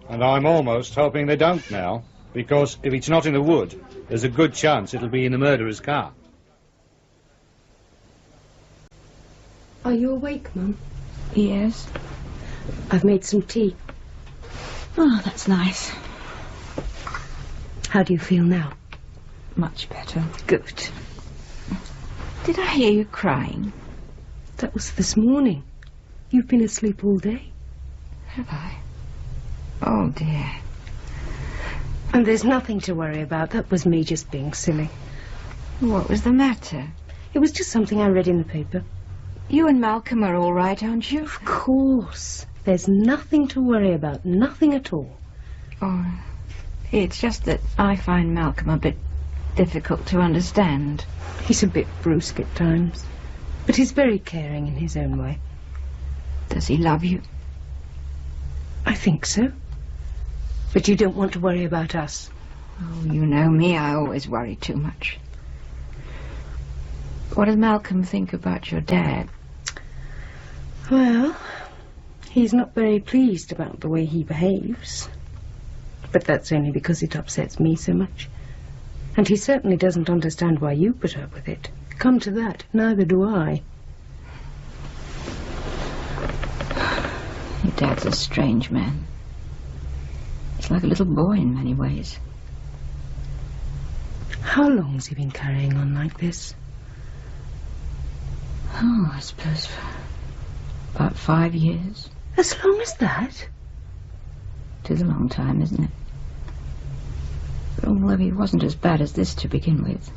And I'm almost hoping they don't now, because if it's not in the wood, there's a good chance it'll be in the murderer's car. Are you awake, Mum? Yes. I've made some tea. Oh, that's nice. How do you feel now? Much better. Good. Did I hear you crying? That was this morning. You've been asleep all day. Have I? Oh, dear. And there's nothing to worry about. That was me just being silly. What was the matter? It was just something I read in the paper. You and Malcolm are all right, aren't you? Of course. There's nothing to worry about. Nothing at all. Oh, it's just that I find Malcolm a bit difficult to understand. He's a bit brusque at times. But he's very caring in his own way. Does he love you? I think so. But you don't want to worry about us. Oh, you know me, I always worry too much. What does Malcolm think about your dad? Well, he's not very pleased about the way he behaves. But that's only because it upsets me so much. And he certainly doesn't understand why you put up with it. Come to that, neither do I. Your dad's a strange man. He's like a little boy in many ways. How long's he been carrying on like this? Oh, I suppose for about 5 years. As long as that? It is a long time, isn't it? Although he wasn't as bad as this to begin with.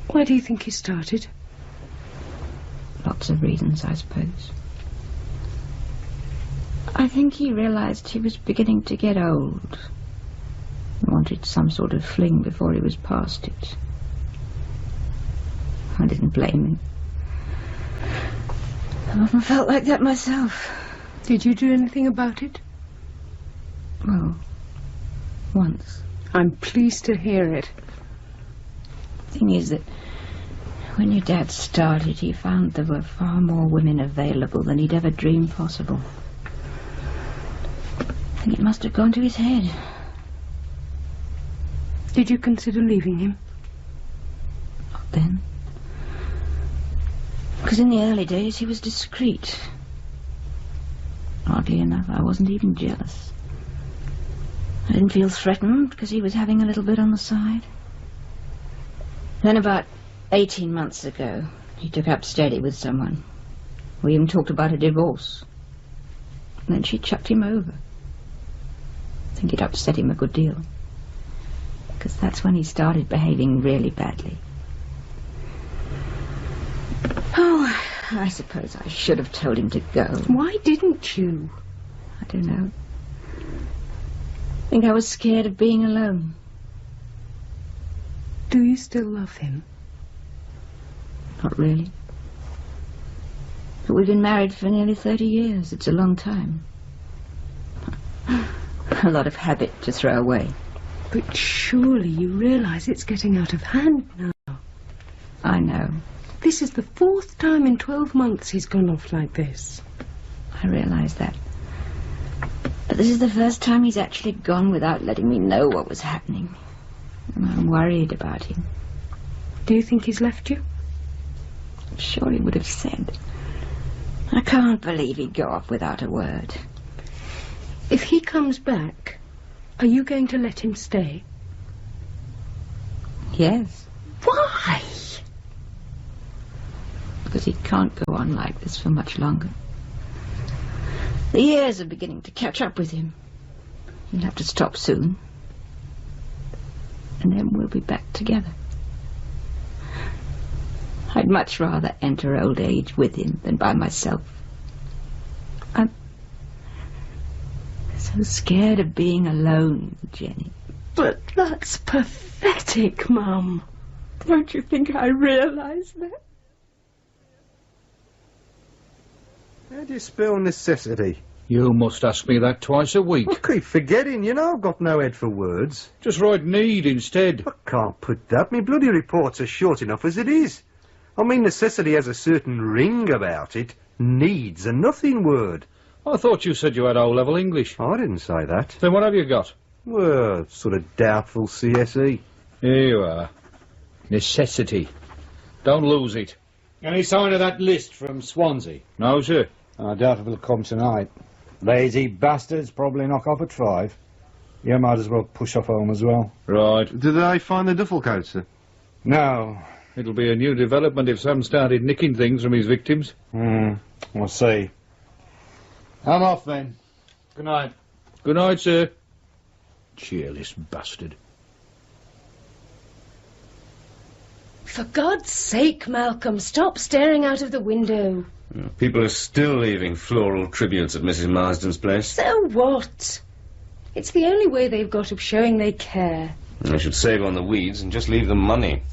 Why do you think he started? Lots of reasons, I suppose. I think he realized he was beginning to get old. He wanted some sort of fling before he was past it. I didn't blame him. I often felt like that myself. Did you do anything about it? Well, once. I'm pleased to hear it. The thing is that when your dad started, he found there were far more women available than he'd ever dreamed possible. I think it must have gone to his head. Did you consider leaving him? Not then. Because in the early days he was discreet. Oddly enough, I wasn't even jealous. I didn't feel threatened because he was having a little bit on the side. Then about 18 months ago, he took up steady with someone. We even talked about a divorce. And then she chucked him over. I think it upset him a good deal. Because that's when he started behaving really badly. Oh, I suppose I should have told him to go. Why didn't you? I don't know. I think I was scared of being alone. Do you still love him? Not really. But we've been married for nearly 30 years. It's a long time. A lot of habit to throw away. But surely you realise it's getting out of hand now. I know. This is the 4th time in 12 months he's gone off like this. I realise that. But this is the first time he's actually gone without letting me know what was happening. And I'm worried about him. Do you think he's left you? I'm sure he would have said. I can't believe he'd go off without a word. If he comes back, are you going to let him stay? Yes. Why? Because he can't go on like this for much longer. The years are beginning to catch up with him. He'll have to stop soon. And then we'll be back together. I'd much rather enter old age with him than by myself. I'm so scared of being alone, Jenny. But that's pathetic, Mum. Don't you think I realise that? How do you spell necessity? You must ask me that twice a week. I keep forgetting, you know I've got no head for words. Just write need instead. I can't put that. My bloody reports are short enough as it is. I mean, necessity has a certain ring about it. Needs a nothing word. I thought you said you had O-level English. I didn't say that. Then what have you got? Well, sort of doubtful CSE. Here you are. Necessity. Don't lose it. Any sign of that list from Swansea? No, sir. I doubt if it'll come tonight. Lazy bastards probably knock off at 5. You might as well push off home as well. Right. Did they find the duffel coat, sir? No. It'll be a new development if Sam started nicking things from his victims. We'll see. I'm off then. Good night. Good night, sir. Cheerless bastard. For God's sake, Malcolm, stop staring out of the window. People are still leaving floral tributes at Mrs. Marsden's place. So what? It's the only way they've got of showing they care. I should save on the weeds and just leave them money.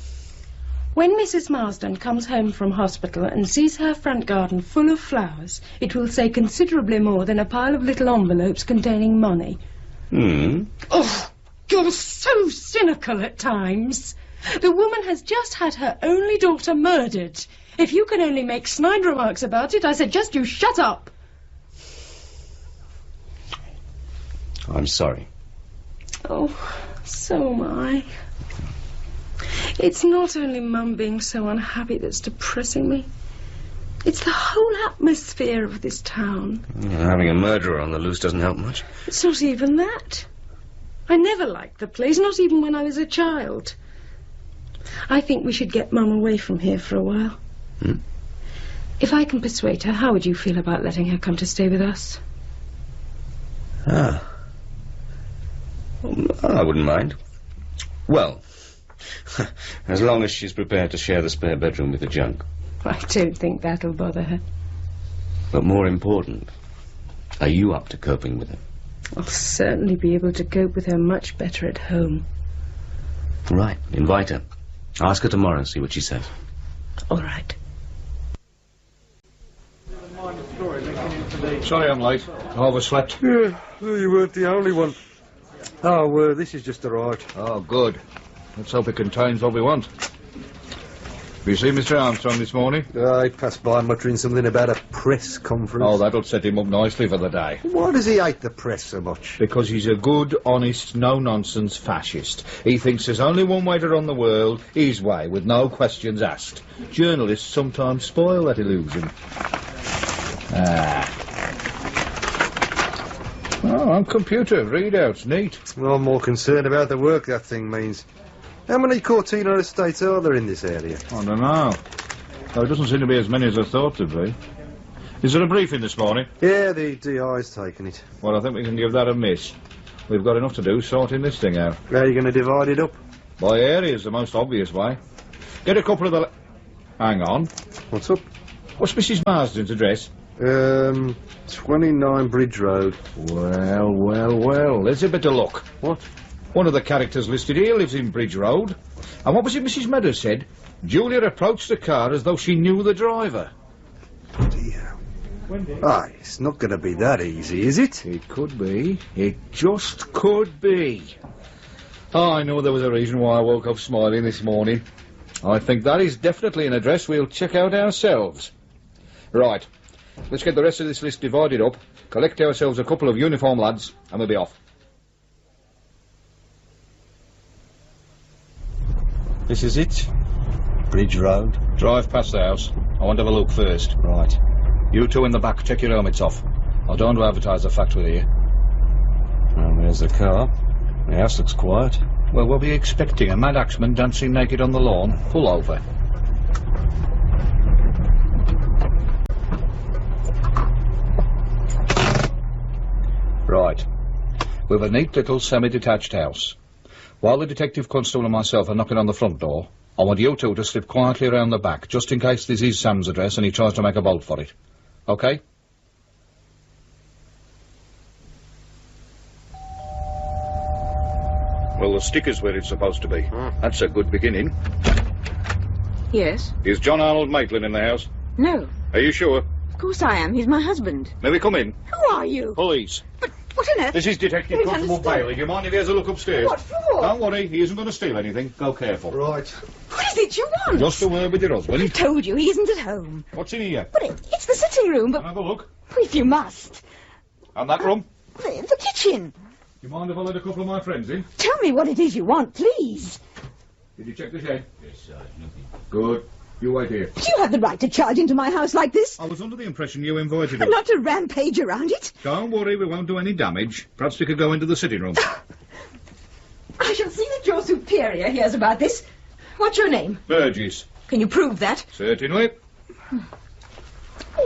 When Mrs. Marsden comes home from hospital and sees her front garden full of flowers, it will say considerably more than a pile of little envelopes containing money. Oh, you're so cynical at times. The woman has just had her only daughter murdered. If you can only make snide remarks about it, I suggest you shut up. I'm sorry. Oh, so am I. It's not only Mum being so unhappy that's depressing me. It's the whole atmosphere of this town. Having a murderer on the loose doesn't help much. It's not even that. I never liked the place, not even when I was a child. I think we should get Mum away from here for a while. If I can persuade her, how would you feel about letting her come to stay with us? I wouldn't mind. Well, as long as she's prepared to share the spare bedroom with the junk. I don't think that'll bother her. But more important, are you up to coping with her? I'll certainly be able to cope with her much better at home. Right, invite her. Ask her tomorrow and see what she says. All right. Sorry I'm late. I overslept. Yeah, well, you weren't the only one. Oh, this is just arrived. Oh, good. Let's hope it contains what we want. Have you seen Mr. Armstrong this morning? I passed by muttering something about a press conference. Oh, that'll set him up nicely for the day. Why does he hate the press so much? Because he's a good, honest, no-nonsense fascist. He thinks there's only one way to run the world, his way, with no questions asked. Journalists sometimes spoil that illusion. Oh, on computer, readouts, neat. Well, I'm more concerned about the work that thing means. How many Cortina estates are there in this area? I don't know. There doesn't seem to be as many as I thought there'd be. Is there a briefing this morning? Yeah, the DI's taken it. Well, I think we can give that a miss. We've got enough to do sorting this thing out. How are you going to divide it up? By areas, the most obvious way. Get a couple of the... Hang on. What's up? What's Mrs. Marsden's address? 29 Bridge Road. Well. There's a bit of luck. What? One of the characters listed here lives in Bridge Road. And what was it Mrs. Meadows said? Julia approached the car as though she knew the driver. Dear. Ah, it's not going to be that easy, is it? It could be. It just could be. Oh, I know there was a reason why I woke up smiling this morning. I think that is definitely an address we'll check out ourselves. Right. Let's get the rest of this list divided up, collect ourselves a couple of uniform lads, and we'll be off. This is it? Bridge Road? Drive past the house. I want to have a look first. Right. You two in the back, take your helmets off. I don't want to advertise the fact we're here. Well, there's the car. The house looks quiet. Well, we'll be expecting a mad axeman dancing naked on the lawn. Pull over. Right. We've a neat little semi-detached house. While the detective constable and myself are knocking on the front door, I want you two to slip quietly around the back, just in case this is Sam's address and he tries to make a bolt for it. OK? Well, the sticker's where it's supposed to be. That's a good beginning. Yes? Is John Arnold Maitland in the house? No. Are you sure? Of course I am. He's my husband. May we come in? Who are you? Police. But what on earth? This is Detective You don't Constable understand. Bailey. Do you mind if he has a look upstairs? What for? Don't worry, he isn't going to steal anything. Go careful. Right. What is it you want? Just a word with your I husband. told you, he isn't at home. What's in here? But it's the sitting room, but... Have a look. If you must. And that room? The kitchen. You mind if I let a couple of my friends in? Tell me what it is you want, please. Did you check the shed? Yes, sir. Good. You wait here. Do you have the right to charge into my house like this? I was under the impression you invited us. And not to rampage around it? Don't worry, we won't do any damage. Perhaps we could go into the sitting room. I shall see that your superior hears about this. What's your name? Burgess. Can you prove that? Certainly.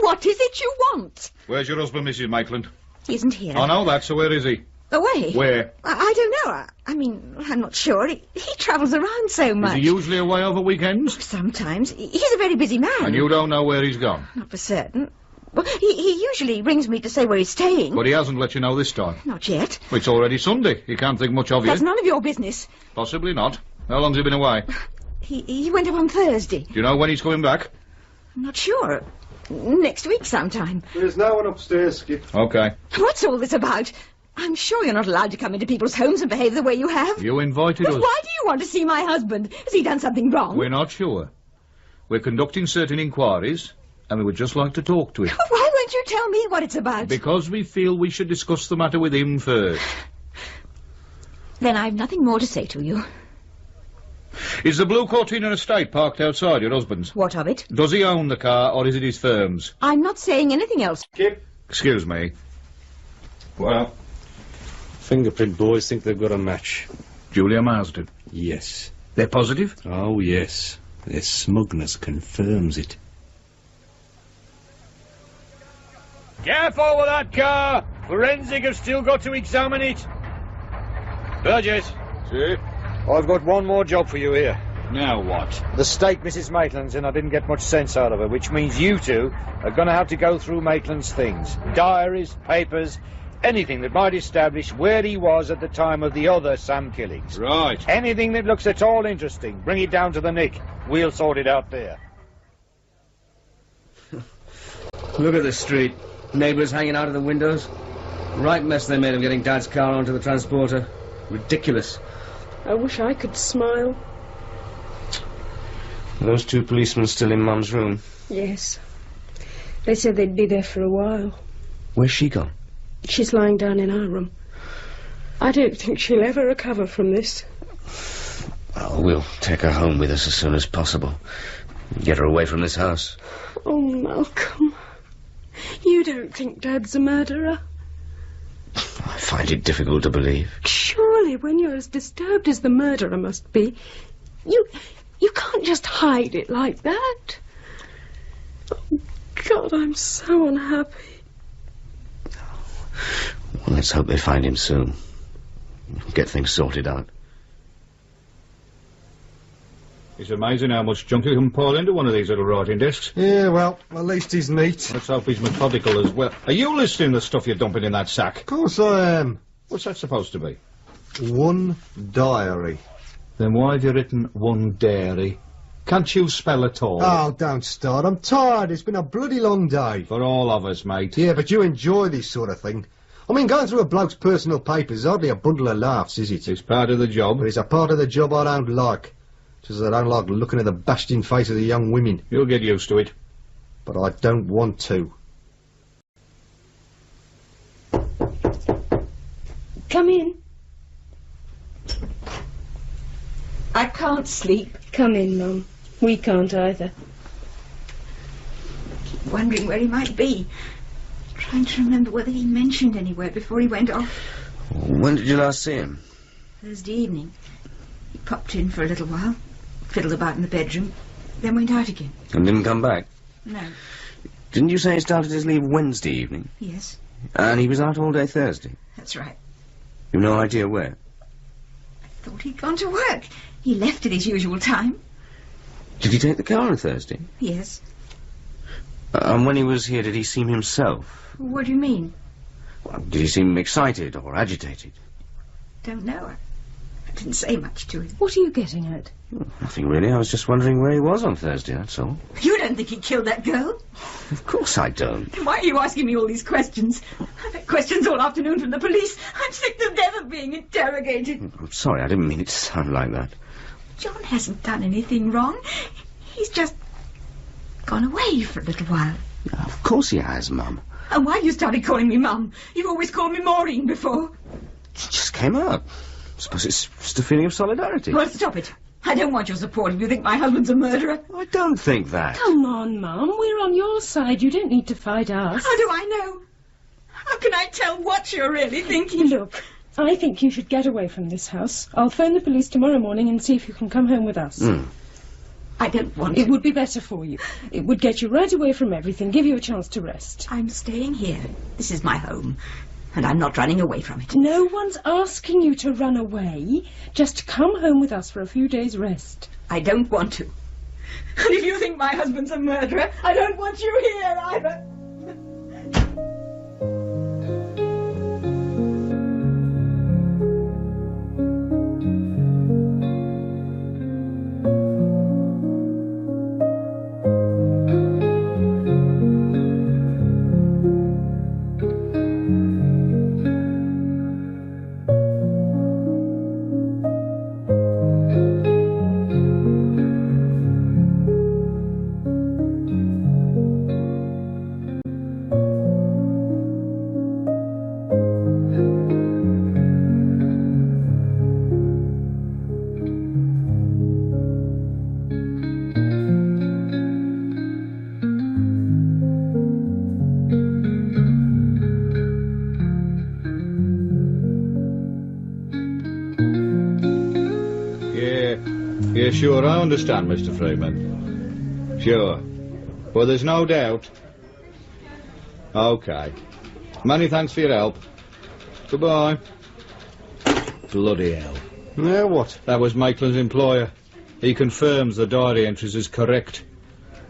What is it you want? Where's your husband, Mrs. Maitland? He isn't here. I know that, so where is he? Away. Where? I don't know. I mean, I'm not sure. He travels around so much. Is he usually away over weekends? Sometimes. He's a very busy man. And you don't know where he's gone? Not for certain. Well, he usually rings me to say where he's staying. But he hasn't let you know this time. Not yet. It's already Sunday. He can't think much of you. That's none of your business. Possibly not. How long's he been away? He went up on Thursday. Do you know when he's coming back? I'm not sure. Next week sometime. There's no one upstairs, Skip. OK. What's all this about? I'm sure you're not allowed to come into people's homes and behave the way you have. You invited But us. why do you want to see my husband? Has he done something wrong? We're not sure. We're conducting certain inquiries, and we would just like to talk to him. Why won't you tell me what it's about? Because we feel we should discuss the matter with him first. Then I've nothing more to say to you. Is the Blue Cortina estate parked outside your husband's? What of it? Does he own the car, or is it his firm's? I'm not saying anything else. Skip. Excuse me. Well, Fingerprint boys think they've got a match. Julia Marsden. Yes. They're positive? Oh, yes. Their smugness confirms it. Careful with that car! Forensic have still got to examine it. Burgess. See? I've got one more job for you here. Now what? The state Mrs. Maitland's in, I didn't get much sense out of her, which means you two are going to have to go through Maitland's things. Diaries, papers, anything that might establish where he was at the time of the other Sam killings. Right. Anything that looks at all interesting, bring it down to the Nick. We'll sort it out there. Look at the street. Neighbours hanging out of the windows. Right mess they made of getting Dad's car onto the transporter. Ridiculous. I wish I could smile. Those two policemen still in Mum's room? Yes. They said they'd be there for a while. Where's she gone? She's lying down in our room. I don't think she'll ever recover from this. Well, we'll take her home with us as soon as possible. Get her away from this house. Oh, Malcolm. You don't think Dad's a murderer? I find it difficult to believe. Surely, when you're as disturbed as the murderer must be, you can't just hide it like that. God, I'm so unhappy. Well, let's hope they find him soon. Get things sorted out. It's amazing how much junk you can pour into one of these little writing desks. Yeah, well, at least he's neat. Let's hope he's methodical as well. Are you listing the stuff you're dumping in that sack? Of course I am. What's that supposed to be? One diary. Then why have you written one dairy? Can't you spell at all? Oh, don't start. I'm tired. It's been a bloody long day. For all of us, mate. Yeah, but you enjoy this sort of thing. I mean, going through a bloke's personal papers is hardly a bundle of laughs, is it? It's part of the job. But it's a part of the job I don't like. Just as I don't like looking at the bashed-in face of the young women. You'll get used to it. But I don't want to. Come in. I can't sleep. Come in, Mum. We can't either. Keep wondering where he might be. Trying to remember whether he mentioned anywhere before he went off. When did you last see him? Thursday evening. He popped in for a little while, fiddled about in the bedroom, then went out again. And didn't come back? No. Didn't you say he started his leave Wednesday evening? Yes, And he was out all day Thursday? that's right. You've no idea where? I thought he'd gone to work. He left at his usual time. Did he take the car on Thursday? Yes. And when he was here, did he seem himself? What do you mean? Well, did he seem excited or agitated? Don't know. I didn't say much to him. What are you getting at? Nothing really. I was just wondering where he was on Thursday, that's all. You don't think he killed that girl? Of course I don't. Then why are you asking me all these questions? I've had questions all afternoon from the police. I'm sick to death of being interrogated. I'm sorry, I didn't mean it to sound like that. John hasn't done anything wrong. He's just gone away for a little while. Of course he has, Mum. And why you started calling me Mum? You've always called me Maureen before. It just came out. I suppose it's just a feeling of solidarity. Well, stop it. I don't want your support if you think my husband's a murderer. I don't think that. Come on, Mum. We're on your side. You don't need to fight us. How do I know? How can I tell what you're really thinking? Look, I think you should get away from this house. I'll phone the police tomorrow morning and see if you can come home with us. I don't want to. It would be better for you. It would get you right away from everything, give you a chance to rest. I'm staying here. This is my home. And I'm not running away from it. No one's asking you to run away. Just come home with us for a few days' rest. I don't want to. And if you think my husband's a murderer, I don't want you here either. Yeah, sure, I understand, Mr. Freeman. Sure. Well, there's no doubt. OK. Many thanks for your help. Goodbye. Bloody hell. Now what? That was Maitland's employer. He confirms the diary entries is correct.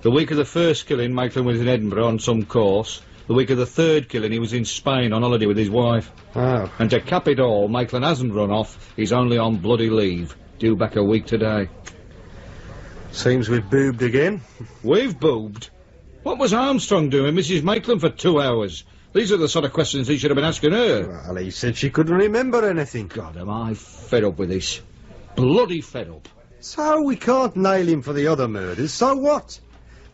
The week of the first killing, Maitland was in Edinburgh on some course. The week of the third killing, he was in Spain on holiday with his wife. Oh. And to cap it all, Maitland hasn't run off. He's only on bloody leave. Due back a week today. Seems we've boobed again. We've boobed? What was Armstrong doing, Mrs. Maitland, for 2 hours? These are the sort of questions he should have been asking her. Well, he said she couldn't remember anything. God, am I fed up with this. Bloody fed up. So we can't nail him for the other murders, so what?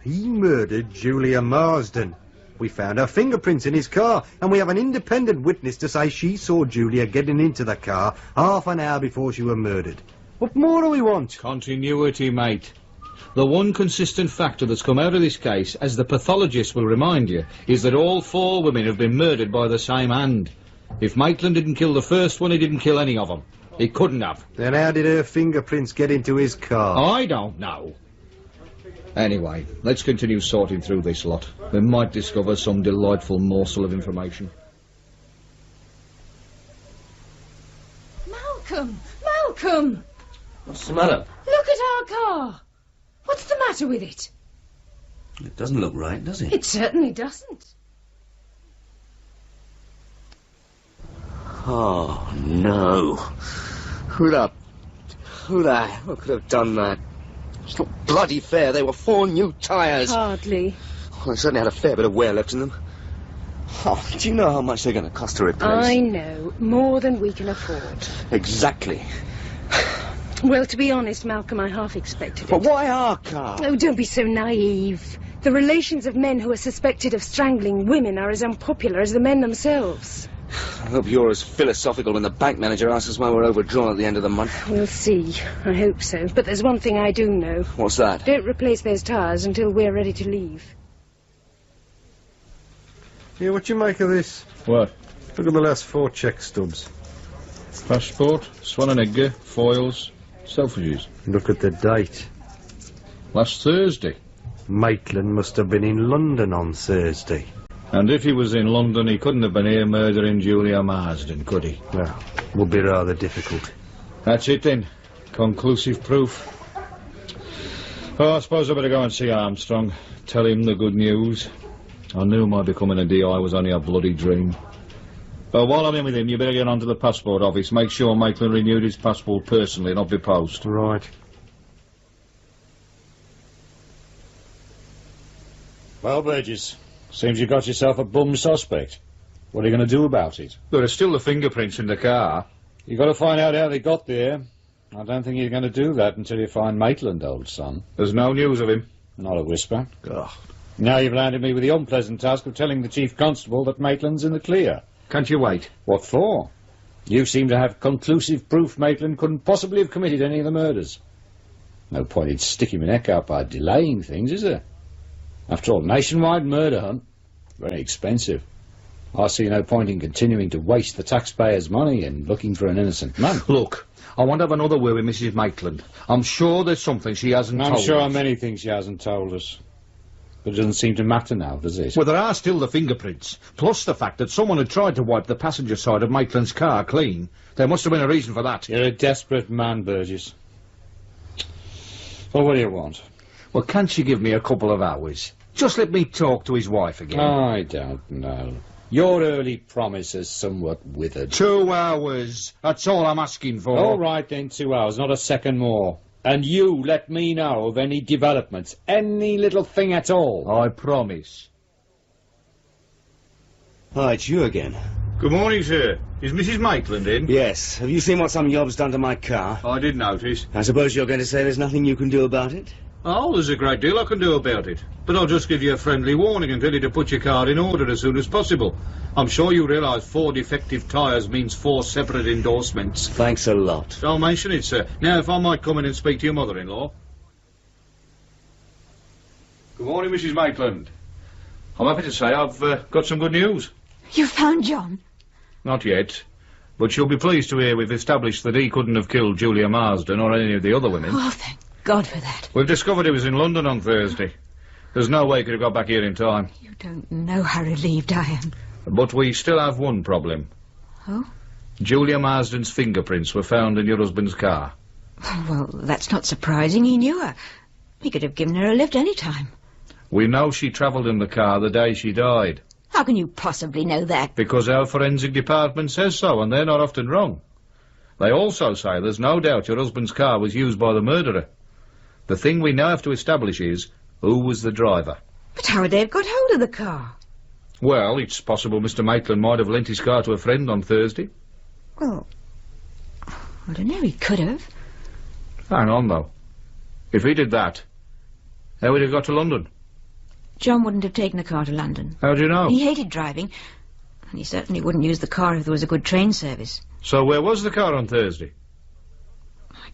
He murdered Julia Marsden. We found her fingerprints in his car, and we have an independent witness to say she saw Julia getting into the car half an hour before she was murdered. What more do we want? Continuity, mate. The one consistent factor that's come out of this case, as the pathologist will remind you, is that all 4 women have been murdered by the same hand. If Maitland didn't kill the first one, he didn't kill any of them. He couldn't have. Then how did her fingerprints get into his car? I don't know. Anyway, let's continue sorting through this lot. We might discover some delightful morsel of information. Malcolm! Malcolm! What's the matter? Look at our car! What's the matter with it? It doesn't look right, does it? It certainly doesn't. Oh, no. Who could have done that? It's not bloody fair. They were 4 new tyres. Hardly. Well, they certainly had a fair bit of wear left in them. Oh, do you know how much they're going to cost to replace? I know. More than we can afford. Exactly. Well, to be honest, Malcolm, I half expected it. But why our car? Oh, don't be so naive. The relations of men who are suspected of strangling women are as unpopular as the men themselves. I hope you're as philosophical when the bank manager asks us why we're overdrawn at the end of the month. We'll see. I hope so. But there's one thing I do know. What's that? Don't replace those tyres until we're ready to leave. Yeah, what do you make of this? What? Look at the last 4 cheque stubs. Passport, Swan and Edgar, foils, Selfridges. Look at the date. Last Thursday. Maitland must have been in London on Thursday. And if he was in London, he couldn't have been here murdering Julia Marsden, could he? Well, would be rather difficult. That's it then. Conclusive proof. Oh, I suppose I better go and see Armstrong. Tell him the good news. I knew my becoming a DI was only a bloody dream. But while I'm in with him, you better get on to the passport office. Make sure Maitland renewed his passport personally, not by post. Right. Well, Burgess, seems you got yourself a bum suspect. What are you going to do about it? There are still the fingerprints in the car. You've got to find out how they got there. I don't think you're going to do that until you find Maitland, old son. There's no news of him. Not a whisper. Ugh. Now you've landed me with the unpleasant task of telling the Chief Constable that Maitland's in the clear. Can't you wait? What for? You seem to have conclusive proof Maitland couldn't possibly have committed any of the murders. No point in sticking my neck out by delaying things, is there? After all, nationwide murder hunt, very expensive. I see no point in continuing to waste the taxpayers' money and looking for an innocent man. Look, I want to have another word with Mrs. Maitland. I'm sure there's something she hasn't told us. I'm sure many things she hasn't told us. But it doesn't seem to matter now, does it? Well, there are still the fingerprints, plus the fact that someone had tried to wipe the passenger side of Maitland's car clean. There must have been a reason for that. You're a desperate man, Burgess. Well, what do you want? Well, can't you give me a couple of hours? Just let me talk to his wife again. I don't know. Your early promise is somewhat withered. 2 hours. That's all I'm asking for. All right, then, 2 hours, not a second more. And you let me know of any developments, any little thing at all. I promise. Oh, it's you again. Good morning, sir. Is Mrs. Maitland in? Yes. Have you seen what some yob's done to my car? I did notice. I suppose you're going to say there's nothing you can do about it? Oh, there's a great deal I can do about it. But I'll just give you a friendly warning and tell you to put your car in order as soon as possible. I'm sure you realise 4 defective tyres means 4 separate endorsements. Thanks a lot. Don't mention it, sir. Now, if I might come in and speak to your mother-in-law. Good morning, Mrs. Maitland. I'm happy to say I've got some good news. You found John? Not yet. But you'll be pleased to hear we've established that he couldn't have killed Julia Marsden or any of the other women. Oh, thank God for that. We've discovered he was in London on Thursday. There's no way he could have got back here in time. You don't know how relieved I am. But we still have one problem. Oh? Julia Marsden's fingerprints were found in your husband's car. Well, that's not surprising. He knew her. He could have given her a lift any time. We know she travelled in the car the day she died. How can you possibly know that? Because our forensic department says so, and they're not often wrong. They also say there's no doubt your husband's car was used by the murderer. The thing we now have to establish is who was the driver. But how would they have got hold of the car? Well, it's possible Mr. Maitland might have lent his car to a friend on Thursday. Well, I don't know, he could have. Hang on, though. If he did that, how would he have got to London? John wouldn't have taken the car to London. How do you know? He hated driving, and he certainly wouldn't use the car if there was a good train service. So where was the car on Thursday? I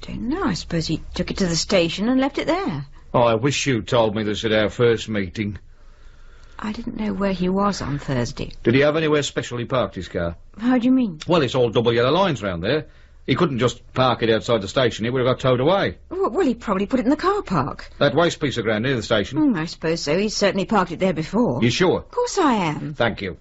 don't know. I suppose he took it to the station and left it there. Oh, I wish you'd told me this at our first meeting. I didn't know where he was on Thursday. Did he have anywhere specially parked his car? How do you mean? Well, it's all double yellow lines round there. He couldn't just park it outside the station. It would have got towed away. Well, he probably put it in the car park. That waste piece of ground near the station. I suppose so. He's certainly parked it there before. You sure? Of course I am. Thank you.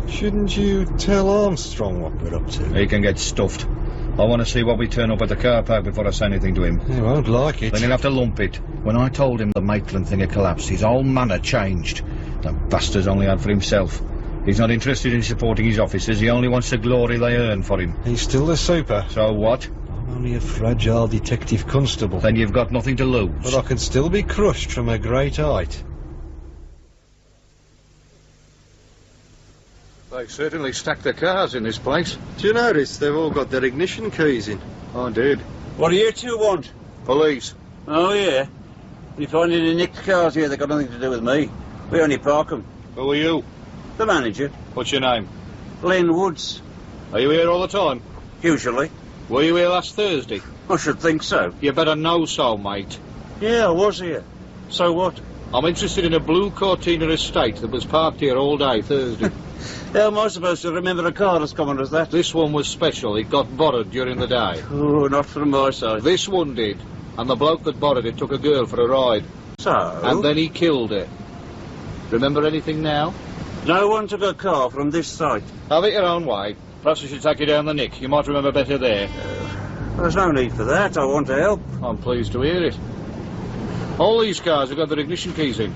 Shouldn't you tell Armstrong what we're up to? He can get stuffed. I want to see what we turn up at the car park before I say anything to him. He won't like it. Then he'll have to lump it. When I told him the Maitland thing had collapsed, his whole manner changed. The bastard's only out for himself. He's not interested in supporting his officers. He only wants the glory they earn for him. He's still the super. So what? I'm only a fragile detective constable. Then you've got nothing to lose. But I can still be crushed from a great height. They certainly stacked the cars in this place. Do you notice they've all got their ignition keys in? I did. What do you two want? Police. Oh, yeah. You find any nicked cars here that got nothing to do with me? We only park them. Who are you? The manager. What's your name? Len Woods. Are you here all the time? Usually. Were you here last Thursday? I should think so. You better know so, mate. Yeah, I was here. So what? I'm interested in a blue Cortina estate that was parked here all day Thursday. How am I supposed to remember a car as common as that? This one was special. It got borrowed during the day. Oh, not from my side. This one did. And the bloke that borrowed it took a girl for a ride. So? And then he killed her. Remember anything now? No one took a car from this site. Have it your own way. Perhaps I should take you down the nick. You might remember better there. There's no need for that. I want to help. I'm pleased to hear it. All these cars have got their ignition keys in.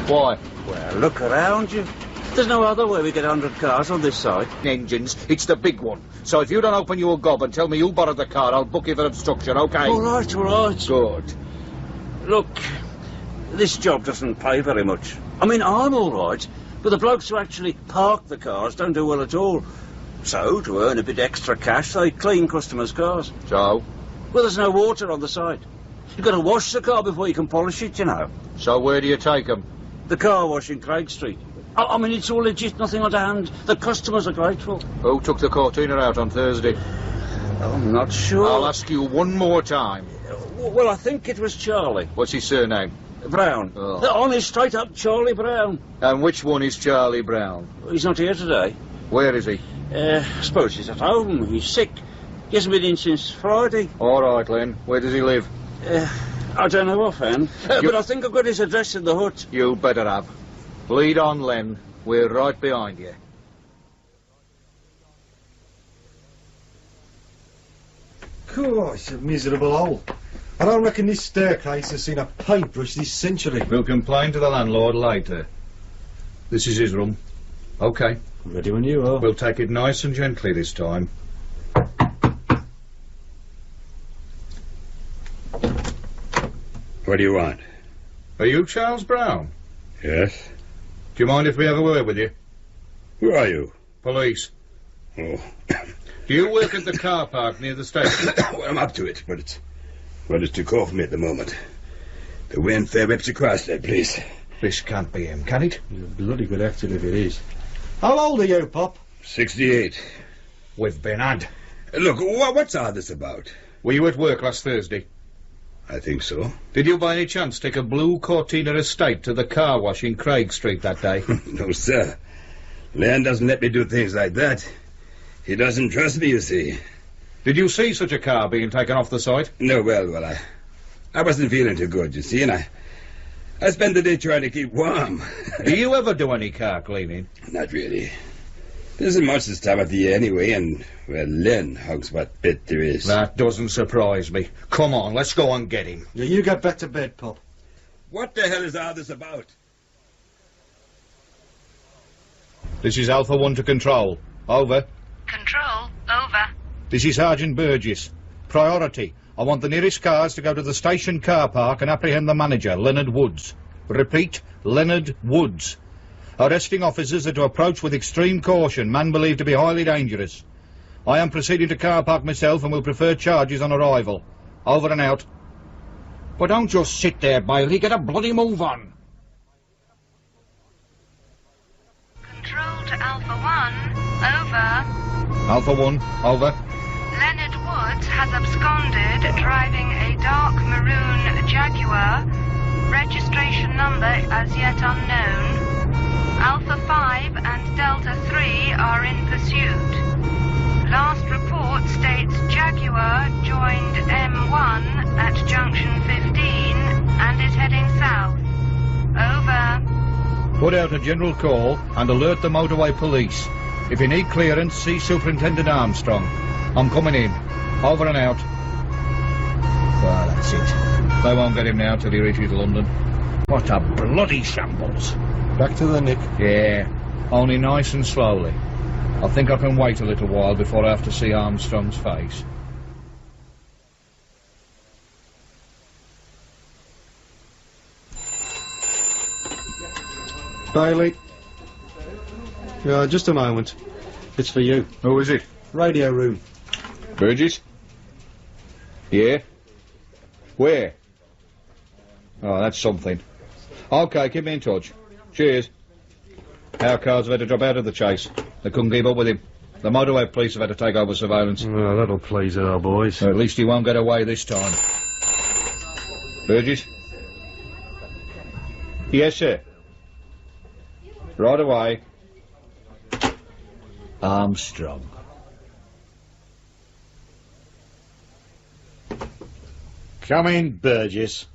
Why? Well, look around you. There's no other way we get 100 cars on this side. Engines, it's the big one. So if you don't open your gob and tell me who borrowed the car, I'll book you for obstruction, OK? All right, all right. Good. Look, this job doesn't pay very much. I mean, I'm all right, but the blokes who actually park the cars don't do well at all. So, to earn a bit extra cash, they clean customers' cars. So? Well, there's no water on the site. You've got to wash the car before you can polish it, you know. So where do you take them? The car wash in Craig Street. I mean, it's all legit, nothing underhand. The customers are grateful. Who took the Cortina out on Thursday? I'm not sure. I'll ask you one more time. Well, I think it was Charlie. What's his surname? Brown. Oh. Honest, straight up Charlie Brown. And which one is Charlie Brown? He's not here today. Where is he? I suppose he's at home. He's sick. He hasn't been in since Friday. All right, Len. Where does he live? I don't know offhand. But I think I've got his address in the hut. You better have. Lead on, Len. We're right behind you. Cool, it's a miserable hole. I don't reckon this staircase has seen a paintbrush this century. We'll complain to the landlord later. This is his room. OK. Ready when you are. We'll take it nice and gently this time. What do you want? Are you Charles Brown? Yes. Do you mind if we have a word with you? Who are you? Police. Oh. Do you work at the car park near the station? Well, I'm up to it, but it's too cold for me at the moment. The wind fair whips across that place. This can't be him, can it? You're a bloody good actor if it is. How old are you, Pop? 68. We've been had. Look, what's all this about? Were you at work last Thursday? I think so. Did you by any chance take a blue Cortina estate to the car wash in Craig Street that day? No, sir. Len doesn't let me do things like that. He doesn't trust me, you see. Did you see such a car being taken off the site? No, well, I wasn't feeling too good, you see, and I spent the day trying to keep warm. Do you ever do any car cleaning? Not really. There isn't much this time of the year anyway, and, well, Len hugs what bit there is. That doesn't surprise me. Come on, let's go and get him. Yeah, you get back to bed, Pop. What the hell is all this about? This is Alpha 1 to Control. Over. Control, over. This is Sergeant Burgess. Priority. I want the nearest cars to go to the station car park and apprehend the manager, Leonard Woods. Repeat, Leonard Woods. Arresting officers are to approach with extreme caution, man believed to be highly dangerous. I am proceeding to car park myself and will prefer charges on arrival. Over and out. But don't just sit there, Bailey. Get a bloody move on. Control to Alpha 1, over. Alpha 1, over. Leonard Woods has absconded driving a dark maroon Jaguar. Registration number as yet unknown. Alpha 5 and Delta 3 are in pursuit. Last report states Jaguar joined M1 at junction 15 and is heading south. Over. Put out a general call and alert the motorway police. If you need clearance, see Superintendent Armstrong. I'm coming in. Over and out. Well, that's it. They won't get him now till he reaches London. What a bloody shambles. Back to the nick? Yeah, only nice and slowly. I think I can wait a little while before I have to see Armstrong's face. Bailey. Just a moment. It's for you. Who is it? Radio room. Burgess? Yeah? Where? Oh, that's something. OK, keep me in touch. Cheers. Our cars have had to drop out of the chase. They couldn't keep up with him. The motorway police have had to take over surveillance. Oh, that'll please our boys. At least he won't get away this time. Burgess? Yes, sir. Right away. Armstrong. Come in, Burgess.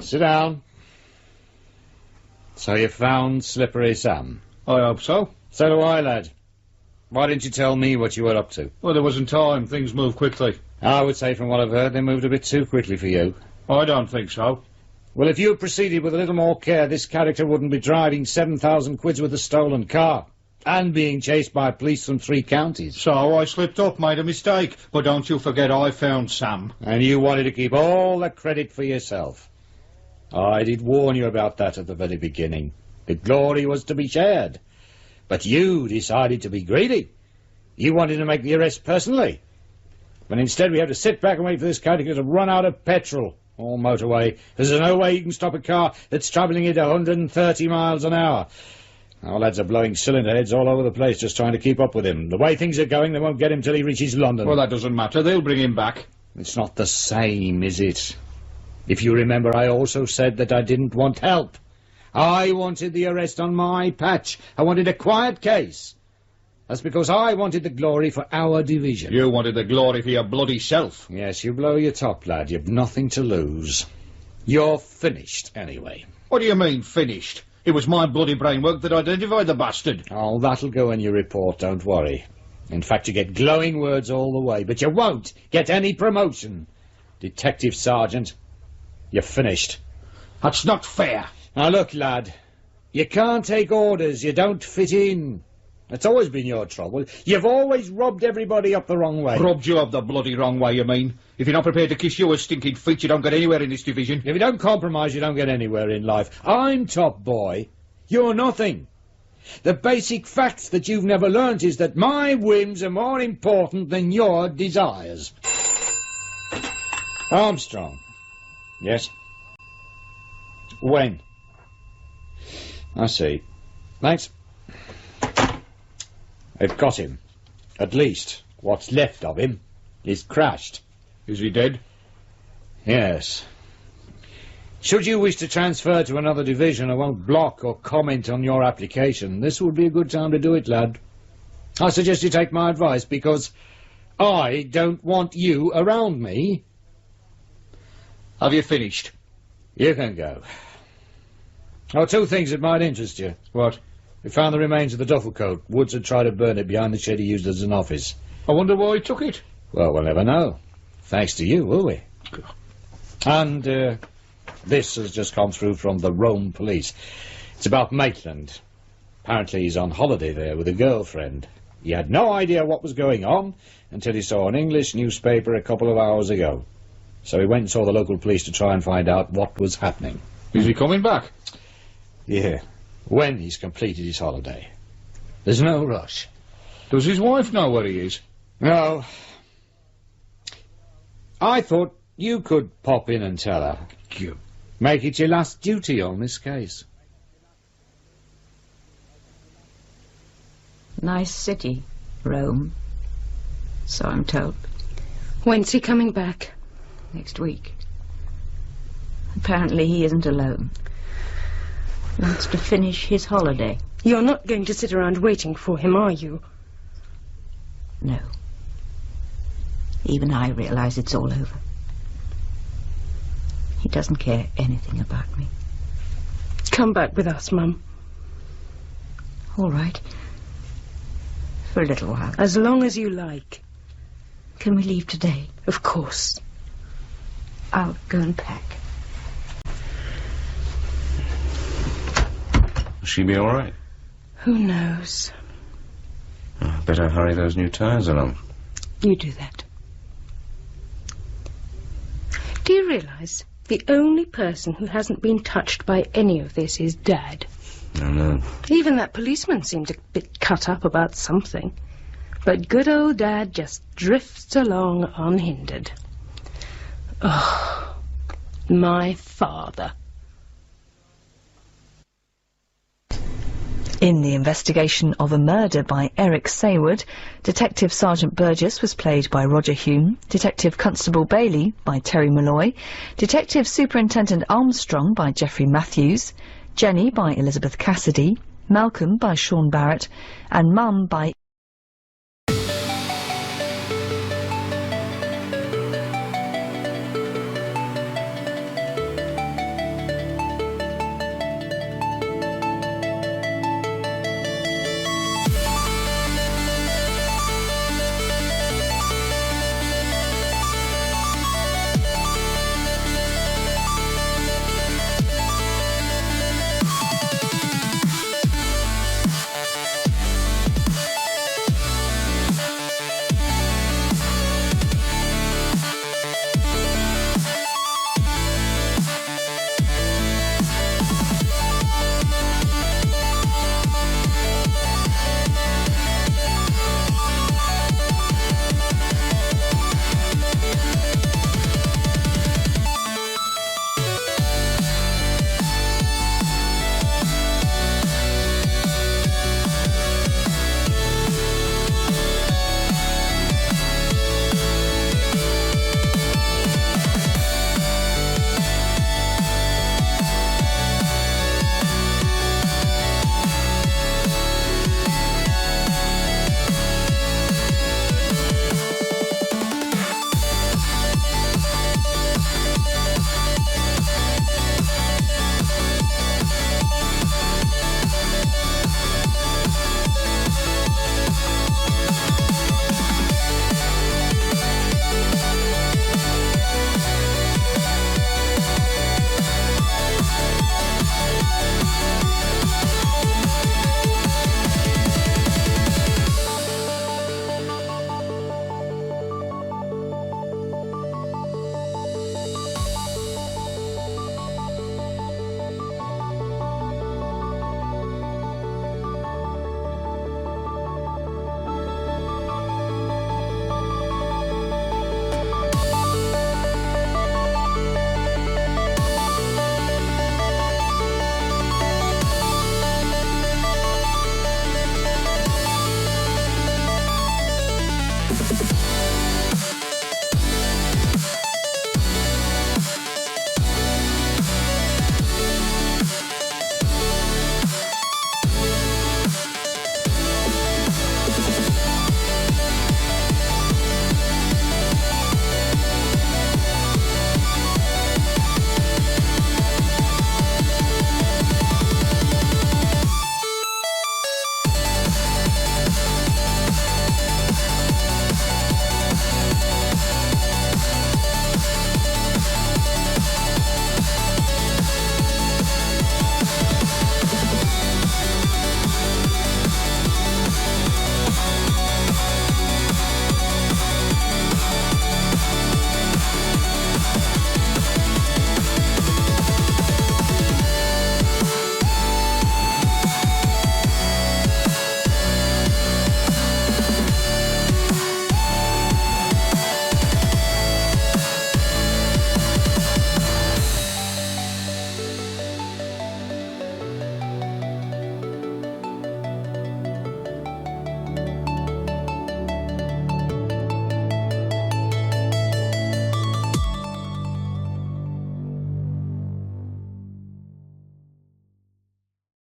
Sit down. So you found Slippery Sam? I hope so. So do I, lad. Why didn't you tell me what you were up to? Well, there wasn't time. Things moved quickly. I would say, from what I've heard, they moved a bit too quickly for you. I don't think so. Well, if you had proceeded with a little more care, this character wouldn't be driving 7,000 quid with a stolen car. And being chased by police from 3 counties. So I slipped up, made a mistake. But don't you forget I found Sam. And you wanted to keep all the credit for yourself. I did warn you about that at the very beginning. The glory was to be shared. But you decided to be greedy. You wanted to make the arrest personally. But instead we have to sit back and wait for this character to run out of petrol. All motorway. There's no way you can stop a car that's travelling at 130 miles an hour. Our lads are blowing cylinder heads all over the place just trying to keep up with him. The way things are going, they won't get him till he reaches London. Well, that doesn't matter. They'll bring him back. It's not the same, is it? If you remember, I also said that I didn't want help. I wanted the arrest on my patch. I wanted a quiet case. That's because I wanted the glory for our division. You wanted the glory for your bloody self. Yes, you blow your top, lad. You've nothing to lose. You're finished, anyway. What do you mean, finished? It was my bloody brainwork that identified the bastard. Oh, that'll go in your report, don't worry. In fact, you get glowing words all the way, but you won't get any promotion. Detective Sergeant, you're finished. That's not fair. Now, look, lad, you can't take orders. You don't fit in. That's always been your trouble. You've always rubbed everybody up the wrong way. Rubbed you up the bloody wrong way, you mean? If you're not prepared to kiss your stinking feet, you don't get anywhere in this division. If you don't compromise, you don't get anywhere in life. I'm top boy. You're nothing. The basic fact that you've never learnt is that my whims are more important than your desires. Armstrong. Yes? When? I see. Thanks. They've got him. At least, what's left of him is crashed. Is he dead? Yes. Should you wish to transfer to another division, I won't block or comment on your application. This would be a good time to do it, lad. I suggest you take my advice, because I don't want you around me. Have you finished? You can go. Oh, 2 things that might interest you. What? We found the remains of the duffel coat. Woods had tried to burn it behind the shed he used as an office. I wonder why he took it. Well, we'll never know. Thanks to you, will we? And, this has just come through from the Rome police. It's about Maitland. Apparently he's on holiday there with a girlfriend. He had no idea what was going on until he saw an English newspaper a couple of hours ago. So he went and saw the local police to try and find out what was happening. Is he coming back? Yeah. When he's completed his holiday. There's no rush. Does his wife know where he is? No. I thought you could pop in and tell her. Make it your last duty on this case. Nice city, Rome. So I'm told. When's he coming back? Next week. Apparently he isn't alone. Wants to finish his holiday. You're not going to sit around waiting for him, are you? No. Even I realise it's all over. He doesn't care anything about me. Come back with us, Mum. All right. For a little while. As long as you like. Can we leave today? Of course. I'll go and pack. Will she be all right? Who knows? Oh, better hurry those new tyres along. You do that. Do you realise the only person who hasn't been touched by any of this is Dad? I know. Even that policeman seemed a bit cut up about something. But good old Dad just drifts along unhindered. Oh, my father. In the investigation of a murder by Eric Saward, Detective Sergeant Burgess was played by Roger Hume, Detective Constable Bailey by Terry Malloy, Detective Superintendent Armstrong by Geoffrey Matthews, Jenny by Elizabeth Cassidy, Malcolm by Sean Barrett, and Mum by